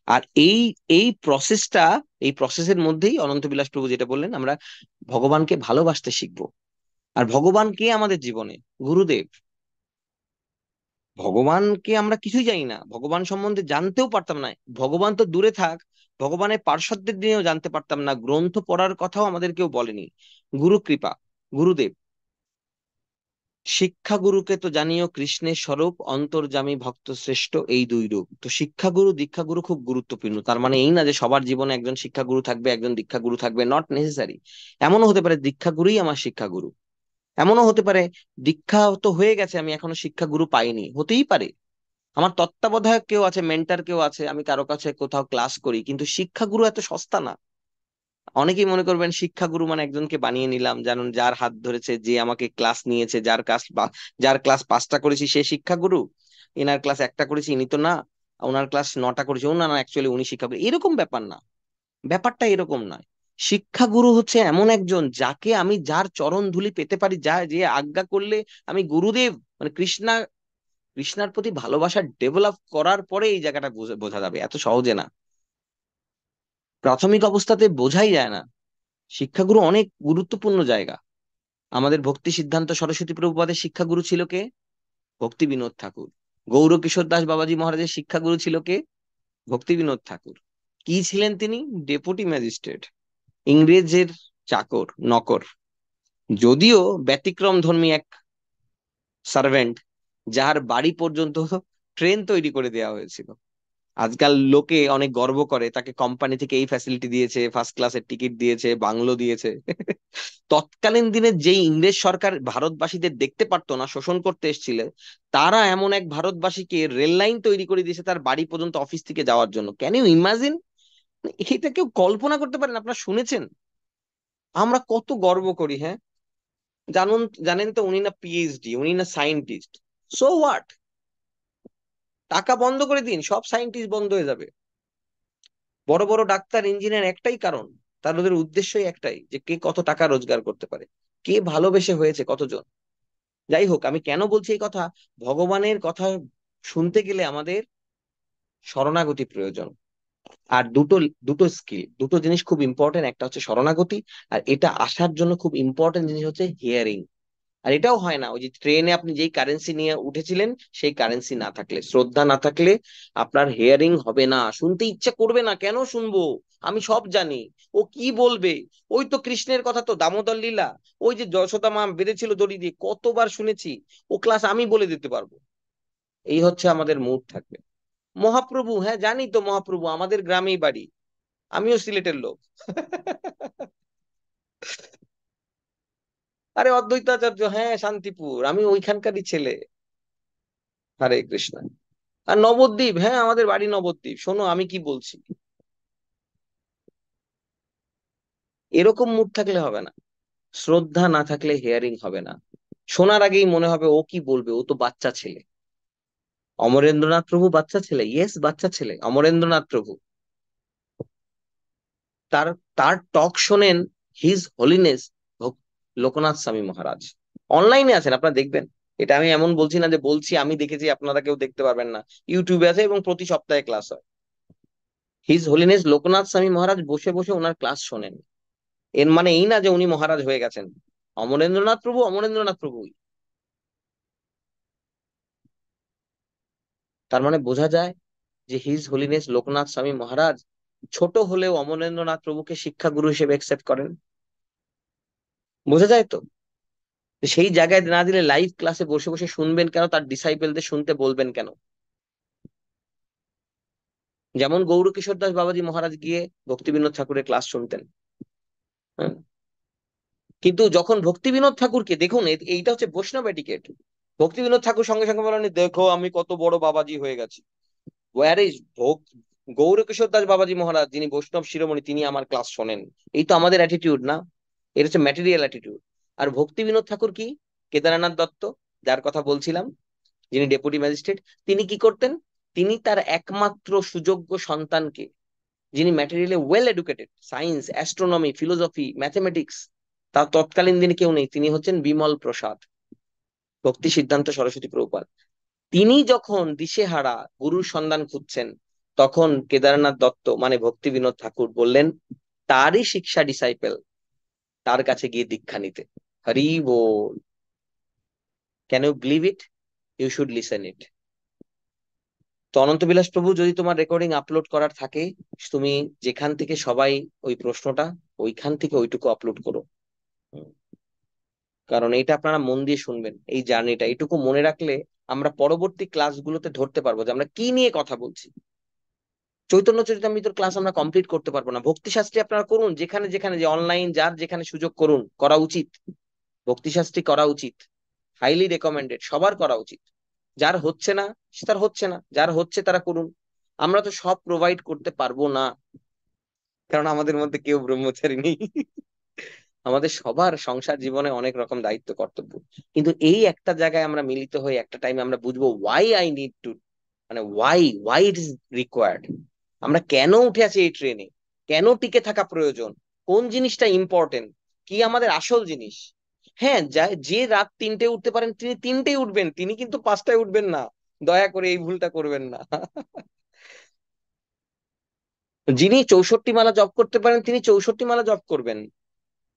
আর এই এই প্রসেসের মধ্যেই অনন্ত বিলাস প্রভু যেটা বললেন, আমরা ভগবানকে ভালোবাসতে শিখবো। আর ভগবান কে আমাদের জীবনে? গুরুদেব। ভগবানকে আমরা কিছুই জানি না, ভগবান সম্বন্ধে জানতেও পারতাম না। ভগবান তো দূরে থাক, ভগবানের পার্শ্বদের দিনেও জানতে পারতাম না, গ্রন্থ পড়ার কথাও আমাদের কেউ বলেনি। গুরু কৃপা, গুরুদেব। শিক্ষা গুরুকে তো জানিও কৃষ্ণের স্বরূপ, অন্তর্যামী ভক্ত শ্রেষ্ঠ, এই দুই রূপ। তো শিক্ষাগুরু দীক্ষাগুরু খুব গুরুত্বপূর্ণ। তার মানে এই না যে সবার জীবনে একজন শিক্ষাগুরু থাকবে, একজন দীক্ষাগুরু থাকবে, নট নেসেসারি। এমনও হতে পারে দীক্ষাগুরুই আমার শিক্ষাগুরু। এমনও হতে পারে দীক্ষা তো হয়ে গেছে, আমি এখনো শিক্ষাগুরু পাইনি, হতেই পারে। আমার তত্ত্বাবধায়ক কেউ আছে, মেন্টর কেউ আছে, আমি কারো কাছে কোথাও ক্লাস করি, কিন্তু শিক্ষাগুরু এত সস্তা না। অনেকেই মনে করবেন শিক্ষাগুরু মানে একজনকে বানিয়ে নিলাম, জানুন, যার হাত ধরেছে, যে আমাকে ক্লাস নিয়েছে, যার ক্লাস 5টা করেছি সে শিক্ষাগুরু, এনার ক্লাস 1টা করেছি ইনি তো না, ওনার ক্লাস 9টা করেছি ও না, না অ্যাকচুয়ালি উনি শিক্ষাগুরু। এরকম ব্যাপার না, ব্যাপারটা এরকম নয়। শিক্ষাগুরু হচ্ছে এমন একজন যাকে আমি, যার চরণ ধুলি পেতে পারি, যা যে আজ্ঞা করলে আমি গুরুদেব, মানে কৃষ্ণার প্রতি ভালোবাসা ডেভেলপ করার পরে এই জায়গাটা বোঝা যাবে, এত সহজে না। প্রাথমিক অবস্থাতে বোঝাই যায় না। শিক্ষাগুরু অনেক গুরুত্বপূর্ণ জায়গা। আমাদের ভক্তি সিদ্ধান্ত সরস্বতী প্রভুপাদের শিক্ষাগুরু ছিল কে? ভক্তি বিনোদ ঠাকুর। গৌর কিশোর দাস বাবাজি মহারাজের শিক্ষাগুরু ছিল কে? ভক্তি বিনোদ ঠাকুর। কি ছিলেন তিনি? ডেপুটি ম্যাজিস্ট্রেট, ইংরেজের চাকর, নকর। যদিও ব্যতিক্রম ধর্মী এক সার্ভেন্ট, যার বাড়ি পর্যন্ত ট্রেন তৈরি করে দেওয়া হয়েছিল। আজকাল লোকে অনেক গর্ব করে, তাকে কোম্পানি থেকে এই ফ্যাসিলিটি দিয়েছে, ফার্স্ট ক্লাসের টিকিট দিয়েছে, বাংলো দিয়েছে। তৎকালীন দিনে যেই ইংরেজ সরকার ভারতবাসীদের দেখতে পারতো না, শোষণ করতে এসেছিল, তারা এমন এক ভারতবাসীকে রেল লাইন তৈরি করে দিয়েছে তার বাড়ি পর্যন্ত অফিস থেকে যাওয়ার জন্য। Can you imagine? এটা কেউ কল্পনা করতে পারেন? আপনারা শুনেছেন? আমরা কত গর্ব করি, হ্যাঁ। জানেন তো, উনি না পিএইচডি, উনি না সায়েন্টিস্ট। So what? টাকা বন্ধ করে দিন, সব সায়েন্টিস্ট বন্ধ হয়ে যাবে। বড় বড় ডাক্তার, ইঞ্জিনিয়ার, একটাই কারণ, তাদের উদ্দেশ্যই একটাই, যে কে কত টাকা রোজগার করতে পারে, কে ভালোবেসে হয়েছে কতজন। যাই হোক, আমি কেন বলছি এই কথা? ভগবানের কথা শুনতে গেলে আমাদের শরণাগতি প্রয়োজন। আর দুটো দুটো স্কিল, দুটো জিনিস খুব ইম্পর্টেন্ট। একটা হচ্ছে শরণাগতি, আর এটা আসার জন্য খুব ইম্পর্টেন্ট জিনিস হচ্ছে হিয়ারিং। আর এটাও হয় না, ওই যে ট্রেনে আপনি যেই কারেন্সি নিয়ে উঠেছিলেন, সেই কারেন্সি না থাকলে, শ্রদ্ধা না থাকলে আপনার হেয়ারিং হবে না, শুনতে ইচ্ছা করবে না। কেন শুনবো? আমি সব জানি, ও কি বলবে? ওই তো কৃষ্ণের কথা, তো দামোদর লীলা, ওই যে যশোদা মা বেঁধেছিল দড়ি দিয়ে, কতবার শুনেছি, ও ক্লাস আমি বলে দিতে পারবো। এই হচ্ছে আমাদের মুড থাকবে। মহাপ্রভু, হ্যাঁ জানি তো, মহাপ্রভু আমাদের গ্রামেই বাড়ি, আমিও সিলেটের লোক। আরে অদ্বৈতাচার্য, হ্যাঁ শান্তিপুর, আমি ওইখানকারই ছেলে। হরে কৃষ্ণ। আর নবদ্বীপ, হ্যাঁ আমাদের বাড়ি নবদ্বীপ। শোনো আমি কি বলছি, এরকম মুড থাকলে হবে না। শ্রদ্ধা না থাকলে হেয়ারিং হবে না। শোনার আগেই মনে হবে ও কি বলবে, ও তো বাচ্চা ছেলে। অমরেন্দ্রনাথ প্রভু বাচ্চা ছেলে, ইয়েস বাচ্চা ছেলে অমরেন্দ্রনাথ প্রভু। তার তার টক শোনেন হিজ হোলিনেস লোকনাথ স্বামী মহারাজ। অনলাইনে আছেন, আপনারা দেখবেন। এটা আমি এমন বলছি না যে বলছি আমি দেখেছি আপনারা কেউ দেখতে পারবেন না, ইউটিউবে আছে এবং প্রতি সপ্তাহে ক্লাস হয়। হিজ হোলিনেস লোকনাথ স্বামী মহারাজ বসে বসে ওনার ক্লাস শোনেন। এর মানে এই না যে উনি মহারাজ হয়ে গেছেন। অমরেন্দ্রনাথ প্রভু অমরেন্দ্রনাথ প্রভুই। তার মানে বোঝা যায় যে হিজ হোলিনেস লোকনাথ স্বামী মহারাজ ছোট হলেও অমরেন্দ্রনাথ প্রভুকে শিক্ষাগুরু হিসেবে একসেপ্ট করেন। বোঝা যায় তো? সেই জায়গায় না দিলে লাইভ ক্লাসে বসে বসে শুনবেন কেন, তার ডিসাইপেলদের শুনতে বলবেন কেন? যেমন গৌরকিশোর দাস বাবাজি মহারাজ গিয়ে ভক্তি বিনোদ ঠাকুরের ক্লাস শুনতেন। হ্যাঁ? কিন্তু যখন ভক্তি বিনোদ ঠাকুরকে দেখুন, এইটা হচ্ছে বৈষ্ণব এটিকেট। ভক্তি বিনোদ ঠাকুর সঙ্গে সঙ্গে বলেন, দেখো আমি কত বড় বাবাজি হয়ে গেছি। ওয়ার ইজ গৌরকিশোর দাস বাবাজি মহারাজ, যিনি বৈষ্ণব শিরোমণি, তিনি আমার ক্লাস শোনেন। এই তো আমাদের অ্যাটিটিউড না? এটা হচ্ছে ম্যাটেরিয়াল অ্যাটিটিউড। আর ভক্তি বিনোদ ঠাকুর কি, কেদারনাথ দত্ত যার কথা বলছিলাম, যিনি ডেপুটি ম্যাজিস্ট্রেট, তিনি কি করতেন? তিনি তার একমাত্র সুযোগ্য সন্তানকে, যিনি ম্যাটেরিয়ালে well educated, science, astronomy, philosophy, mathematics, তার তৎকালীন দিনে কেউ নেই, তিনি হচ্ছেন বিমল প্রসাদ, ভক্তি সিদ্ধান্ত সরস্বতী প্রভুপাদ। তিনি যখন দিশেহারা গুরুর সন্ধান খুঁজছেন, তখন কেদারনাথ দত্ত মানে ভক্তি বিনোদ ঠাকুর বললেন তারই শিক্ষা ডিসাইপেল তার কাছে গিয়ে দীক্ষা নিতে। হরি বল। Can you believe it? You should listen it. তো অনন্ত বিলাস প্রভু, যদি তোমার রেকর্ডিং আপলোড করার থাকে, তুমি যেখান থেকে সবাই ওই প্রশ্নটা, ওইখান থেকে ওইটুকু আপলোড করো। হুম। কারণ এটা আপনারা মন দিয়ে শুনবেন, এই জার্নিটা এটুকু মনে রাখলে আমরা পরবর্তী ক্লাসগুলোতে ধরতে পারবো যে আমরা কি নিয়ে কথা বলছি। চৈতন্য চরিতামৃতর ক্লাস আমরা কমপ্লিট করতে পারবো না। ভক্তি শাস্ত্রী আপনারা করুন, যেখানে যেখানে, যে অনলাইন যার যেখানে সুযোগ করুন, করা উচিত। ভক্তি শাস্ত্রী করা উচিত, হাইলি রেকমেন্ডেড, সবার করা উচিত। যার হচ্ছে না সে তার হচ্ছে না, যার হচ্ছে তারা করুন। আমরা তো সব প্রোভাইড করতে পারবো না, কারণ আমাদের মধ্যে কেউ ব্রহ্মচারী নেই। আমাদের সবার সংসার জীবনে অনেক রকম দায়িত্ব কর্তব্য। কিন্তু এই একটা জায়গায় আমরা মিলিত হয়ে একটা টাইমে আমরা বুঝবো ওয়াই আই নিড টু, মানে ওয়াই ইট ইজ রিকোয়ার্ড। আমরা কেন উঠে আছি এই ট্রেনে, কেন টিকে থাকা প্রয়োজন, কোন জিনিসটা ইম্পর্টেন্ট, কি আমাদের আসল জিনিস। হ্যাঁ, যে রাত 3টে উঠতে পারেন তিনি 3টেই উঠবেন, তিনি কিন্তু 5টায় উঠবেন না। দয়া করে এই ভুলটা করবেন না। যিনি 64 মালা জপ করতে পারেন তিনি 64 মালা জপ করবেন।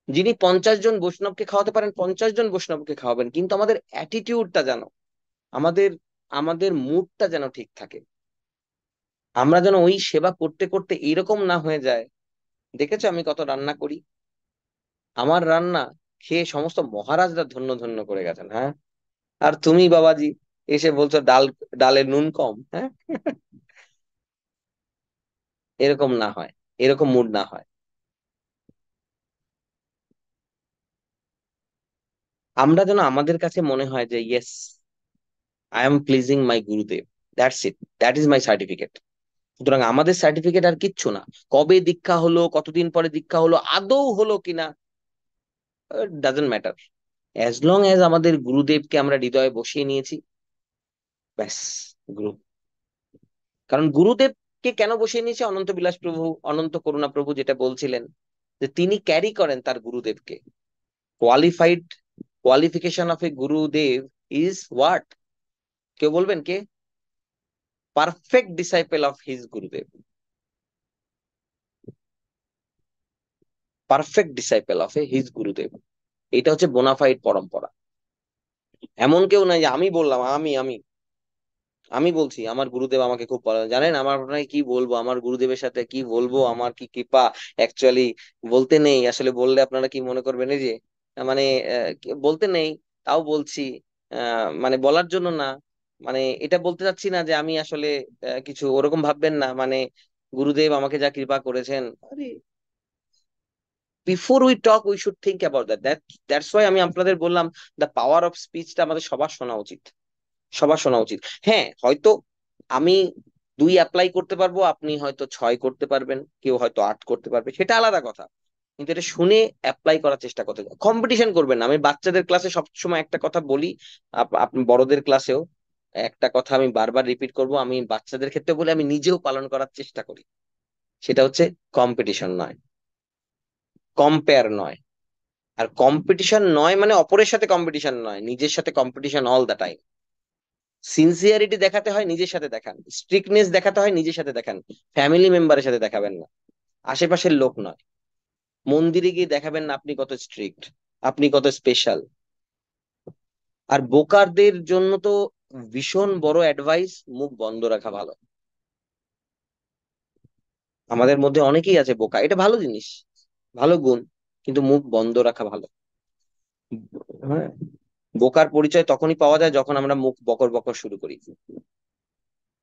যিনি 50 জন বৈষ্ণবকে খাওয়াতে পারেন 50 জন বৈষ্ণবকে খাওয়াবেন। কিন্তু আমাদের অ্যাটিটিউডটা যেন, আমাদের আমাদের মুডটা যেন ঠিক থাকে। আমরা যেন ওই সেবা করতে করতে এরকম না হয়ে যায়। দেখেছো আমি কত রান্না করি, আমার রান্না খেয়ে সমস্ত মহারাজরা ধন্য ধন্য করে গেছেন। হ্যাঁ, আর তুমি বাবাজি এসে বলছো ডালে নুন কম। হ্যাঁ, এরকম না হয়, এরকম মুড না হয়। আমরা যেন, আমাদের কাছে মনে হয় যে ইয়েস, আই এম প্লিজিং মাই গুরুদেব, that's it, that is my certificate. সুতরাং আমাদের সার্টিফিকেট আর কিচ্ছু না। কবে দীক্ষা হলো, কতদিন পরে দীক্ষা হলো, আদৌ হলো কিনা, doesn't matter. As long as আমাদের গুরুদেবকে আমরা হৃদয়ে বসিয়ে নিয়েছি, ব্যাস। গুরু, কারণ গুরুদেবকে কেন বসিয়ে নিয়েছে, অনন্ত বিলাস প্রভু, অনন্ত করুণা প্রভু যেটা বলছিলেন, যে তিনি ক্যারি করেন তার গুরুদেবকে। কোয়ালিফাইড, কোয়ালিফিকেশন অফ এ গুরুদেব ইজ হোয়াট? কেউ বলবেন কে? পারফেক্ট ডিসাইপল অফ হিজ গুরুদেব, perfect disciple of A his গুরুদেব। এটা হচ্ছে বোনাফাইড পরম্পরা। এমন কেউ নাই যে আমি বললাম, আমি আমি বলছি আমার গুরুদেব আমাকে খুব ভালো জানেন। আমার আপনাকে কি বলবো, আমার গুরুদেবের সাথে কি বলবো, আমার কি কৃপা। অ্যাকচুয়ালি বলতে নেই, আসলে বললে আপনারা কি মনে করবেন, এই যে মানে বলতে নেই, তাও বলছি। মানে বলার জন্য না, মানে এটা বলতে চাচ্ছি না যে আমি আসলে কিছু ওরকম ভাববেন না। মানে গুরুদেব আমাকে যা কৃপা করেছেন, আরে before we talk we should think about that's why আমি আপনাদের বললাম দ্য পাওয়ার অফ স্পিচটা আমাদের সবার শোনা উচিত, সবার শোনা উচিত। হ্যাঁ, হয়তো আমি 2 অ্যাপ্লাই করতে পারবো, আপনি হয়তো 6 করতে পারবেন, কেউ হয়তো 8 করতে পারবে, সেটা আলাদা কথা। কিন্তু এটা শুনে অ্যাপ্লাই করার চেষ্টা করতে, কম্পিটিশন করবেন না। আমি বাচ্চাদের ক্লাসে সবসময় একটা কথা বলি, আপনি বড়দের ক্লাসেও একটা কথা আমি বারবার রিপিট করব, আমি বাচ্চাদের ক্ষেত্রে বলে আমি নিজেও পালন করার চেষ্টা করি। সেটা হচ্ছে কম্পিটিশন নয়, কম্পেয়ার নয়। আর কম্পিটিশন নয় মানে অপরের সাথে কম্পিটিশন নয়, নিজের সাথে competition all the time. Sincerity দেখাতে হয় নিজের সাথে দেখান, স্ট্রিক্টনেস দেখাতে হয় নিজের সাথে দেখান, ফ্যামিলি মেম্বারের সাথে দেখাবেন না, আশেপাশের লোক নয়। মন্দিরে গিয়ে দেখাবেন না আপনি কত স্ট্রিক্ট, আপনি কত স্পেশাল। আর বোকারদের জন্য তো ভীষণ বড় অ্যাডভাইস, মুখ বন্ধ রাখা ভালো। আমাদের মধ্যে অনেকেই আছে বোকা, এটা ভালো জিনিস, ভালো গুণ, কিন্তু মুখ বন্ধ রাখা ভালো। হ্যাঁ, বোকার পরিচয় তখনই পাওয়া যায় যখন আমরা মুখ বকর বকর শুরু করি।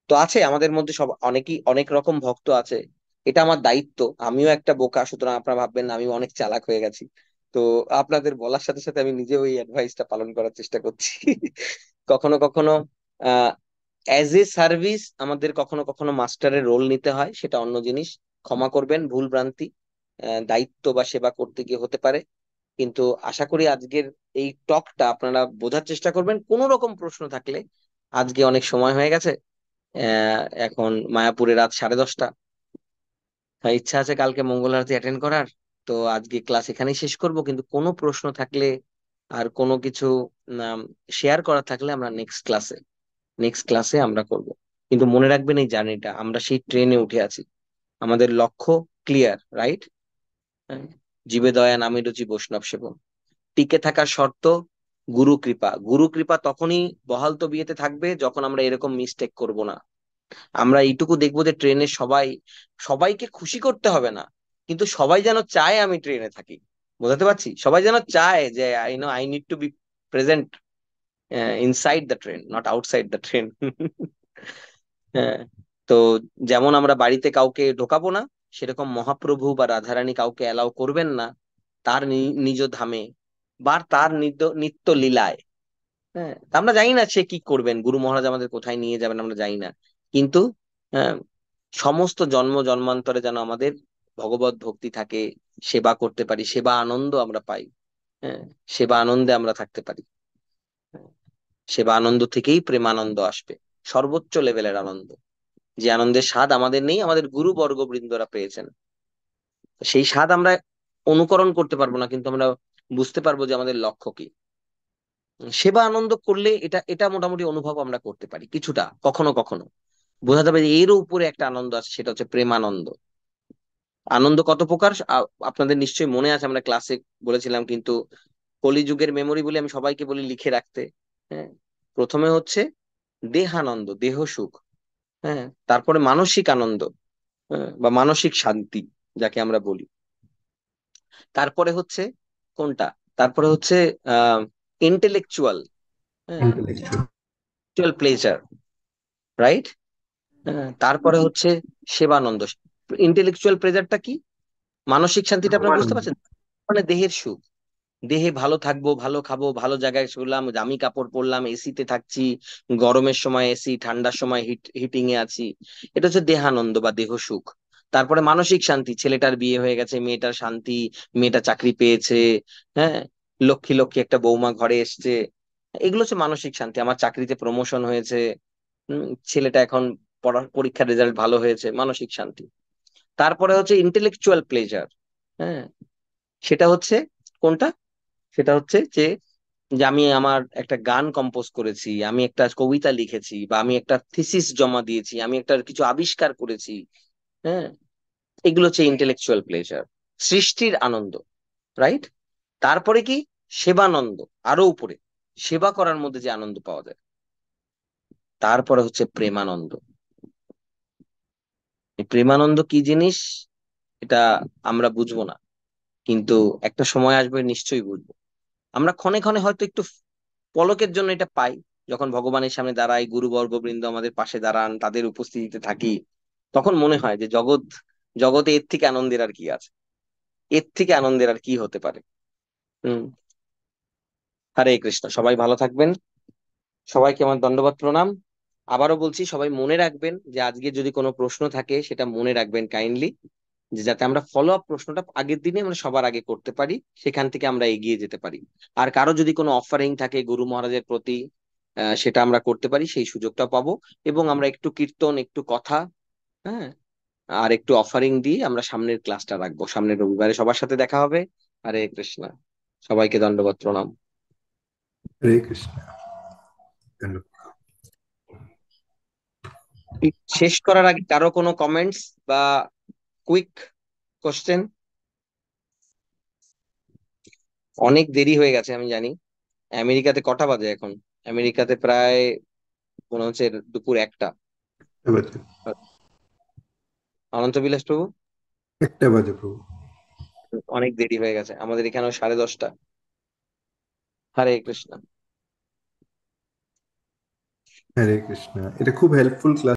তো আছে আমাদের মধ্যে সব, অনেকেই অনেক রকম ভক্ত আছে, এটা আমার দায়িত্ব। আমিও একটা বোকা, সুতরাং আপনারা ভাববেন না আমি অনেক চালাক হয়ে গেছি। তো আপনাদের বলার সাথে সাথে আমি নিজেও এই অ্যাডভাইসটা পালন করার চেষ্টা করছি। কখনো কখনো অ্যাজ এ সার্ভিস আমাদের কখনো কখনো মাস্টারের রোল নিতে হয়, সেটা অন্য জিনিস। ক্ষমা করবেন ভুল ভ্রান্তি, দায়িত্ব বা সেবা করতে গিয়ে হতে পারে। কিন্তু আশা করি আজকের এই টকটা আপনারা বোঝার চেষ্টা করবেন। কোনো রকম প্রশ্ন থাকলে, আজকে অনেক সময় হয়ে গেছে, এখন মায়াপুরে রাত 10:30। ইচ্ছা আছে কালকে মঙ্গল আরতি অ্যাটেন্ড করার। তো আজকে ক্লাস এখানেই শেষ করব, কিন্তু কোনো প্রশ্ন থাকলে আর কোনো কিছু শেয়ার করার থাকলে আমরা নেক্সট ক্লাসে আমরা করব। কিন্তু মনে রাখবেন এই জার্নিটা, আমরা সেই ট্রেনে উঠে আছি, আমাদের লক্ষ্য ক্লিয়ার, রাইট? জীবে দয়া নামে রুচি বৈষ্ণব সেবন, টিকে থাকার শর্ত গুরু কৃপা। গুরু কৃপা তখনই বহাল তবিয়তে থাকবে যখন আমরা এরকম মিস্টেক করব না। আমরা এইটুকু দেখবো যে ট্রেনে সবাইকে খুশি করতে হবে না, কিন্তু সবাই যেন চায় আমি ট্রেনে থাকি। বোঝাতে পারছি? সবাই যেন চায় যে I need to B present inside the train, not outside the train. হ্যাঁ। তো যেমন আমরা বাড়িতে কাউকে ঢোকাবো না, সেরকম মহাপ্রভু বা রাধারানী কাউকে অ্যালাউ করবেন না তার নিজ ধামে বা তার নিত্য লীলায়। হ্যাঁ, তা আমরা জানি না সে কি করবেন, গুরু মহারাজ আমাদের কোথায় নিয়ে যাবেন আমরা জানি না, কিন্তু হ্যাঁ, সমস্ত জন্ম জন্মান্তরে যেন আমাদের ভগবত ভক্তি থাকে, সেবা করতে পারি, সেবা আনন্দ আমরা পাই। হ্যাঁ, সেবা আনন্দে আমরা থাকতে পারি। হ্যাঁ, সেবা আনন্দ থেকেই প্রেমানন্দ আসবে, সর্বোচ্চ লেভেলের আনন্দ, যে আনন্দের স্বাদ আমাদের নেই, আমাদের গুরু বর্গবৃন্দরা পেয়েছেন। সেই স্বাদ আমরা অনুকরণ করতে পারবো না, কিন্তু আমরা বুঝতে পারবো যে আমাদের লক্ষ্য কি। সেবা আনন্দ করলে এটা এটা মোটামুটি অনুভব আমরা করতে পারি কিছুটা, কখনো কখনো বোঝা যাবে যে এরও উপরে একটা আনন্দ আছে, সেটা হচ্ছে প্রেমানন্দ। আনন্দ কত প্রকার আপনাদের নিশ্চয়ই মনে আছে, আমরা ক্লাসে বলেছিলাম, কিন্তু কলিযুগের মেমোরি বলে আমি সবাইকে বলি লিখে রাখতে। হ্যাঁ, প্রথমে হচ্ছে দেহানন্দ, দেহ সুখ। হ্যাঁ, তারপরে মানসিক আনন্দ, হ্যাঁ, বা মানসিক শান্তি যাকে আমরা বলি। তারপরে হচ্ছে কোনটা, তারপরে হচ্ছে আহ ইন্টেলেকচুয়াল, হ্যাঁ, ইন্টেলেকচুয়াল। Pleasure, right? তারপরে হচ্ছে সেবানন্দ। ইন্টেলেকচুয়াল প্লেজারটা কি, মানসিক শান্তিটা আপনারা বুঝতে পারছেন, মানে দেহের সুখ। দেহে ভালো থাকবো, ভালো খাবো, ভালো জায়গায় শুলাম, দামি কাপড় পরলাম, এসিতে থাকছি, গরমের সময় এসি, ঠান্ডার সময় হিটিং এ আছি, এটা হচ্ছে দেহানন্দ বা দেহ সুখ। তারপরে মানসিক শান্তি, ছেলেটার বিয়ে হয়ে গেছে, মেয়েটার শান্তি, মেয়েটা চাকরি পেয়েছে, হ্যাঁ, লক্ষ্মী লক্ষ্মী একটা বৌমা ঘরে এসছে, এগুলো হচ্ছে মানসিক শান্তি। আমার চাকরিতে প্রমোশন হয়েছে, ছেলেটা এখন পরীক্ষার রেজাল্ট ভালো হয়েছে, মানসিক শান্তি। তারপরে হচ্ছে ইন্টেলেকচুয়াল প্লেজার। হ্যাঁ, সেটা হচ্ছে কোনটা, সেটা হচ্ছে যে যে আমি আমার একটা গান কম্পোজ করেছি, আমি একটা কবিতা লিখেছি, বা আমি একটা থিসিস জমা দিয়েছি, আমি একটা কিছু আবিষ্কার করেছি। হ্যাঁ, এগুলো হচ্ছে ইন্টেলেকচুয়াল প্লেজার, সৃষ্টির আনন্দ, রাইট? তারপরে কি, সেবানন্দ, আরো উপরে সেবা করার মধ্যে যে আনন্দ পাওয়া যায়। তারপরে হচ্ছে প্রেমানন্দ। এই প্রেমানন্দ কি জিনিস এটা আমরা বুঝবো না, কিন্তু একটা সময় আসবে নিশ্চয়ই বুঝবো। আমরা ক্ষণে ক্ষণে হয়তো একটু পলকের জন্য এটা পাই, যখন ভগবানের সামনে দাঁড়াই, গুরুবর্গ বৃন্দ আমাদের পাশে দাঁড়ান, তাদের উপস্থিতিতে থাকি, তখন মনে হয় যে জগতে এর থেকে আনন্দের আর কি আছে, এর থেকে আনন্দের আর কি হতে পারে। হুম। হরে কৃষ্ণ, সবাই ভালো থাকবেন। সবাইকে আমার দণ্ডবত প্রণাম। আবারও বলছি, সবাই মনে রাখবেন যে আজকে যদি কোনো প্রশ্ন থাকে সেটা মনে রাখবেন কাইন্ডলি, যে যাতে আমরা ফলো আপ প্রশ্নটা আগের দিনে আমরা সবার আগে করতে পারি, সেখান থেকে আমরা এগিয়ে যেতে পারি। আর কারো যদি কোনো অফারিং থাকে গুরু মহারাজের প্রতি, সেটা আমরা করতে পারি, সেই সুযোগটা পাবো। এবং আমরা একটু কীর্তন, একটু কথা, হ্যাঁ, আর একটু অফারিং দিয়ে আমরা সামনের ক্লাসটা রাখবো। সামনের রবিবারে সবার সাথে দেখা হবে। হরে কৃষ্ণ, সবাইকে দণ্ডবত প্রণাম। হরে কৃষ্ণ। ধন্যবাদ। শেষ করার আগে কারো কোনো কমেন্টস বা কুইক কোশ্চেন? অনেক দেরি হয়ে গেছে আমি জানি। আমেরিকাতে কটা বাজে এখন? আমেরিকাতে প্রায় মনে হচ্ছে দুপুর 1টা। বাজে, অনন্ত বিলাস প্রভু, 1টা বাজে প্রভু। অনেক দেরি হয়ে গেছে, আমাদের এখানেও 10:30। হরে কৃষ্ণ। হরে কৃষ্ণ। এটা খুব হেল্পফুল ক্লাস।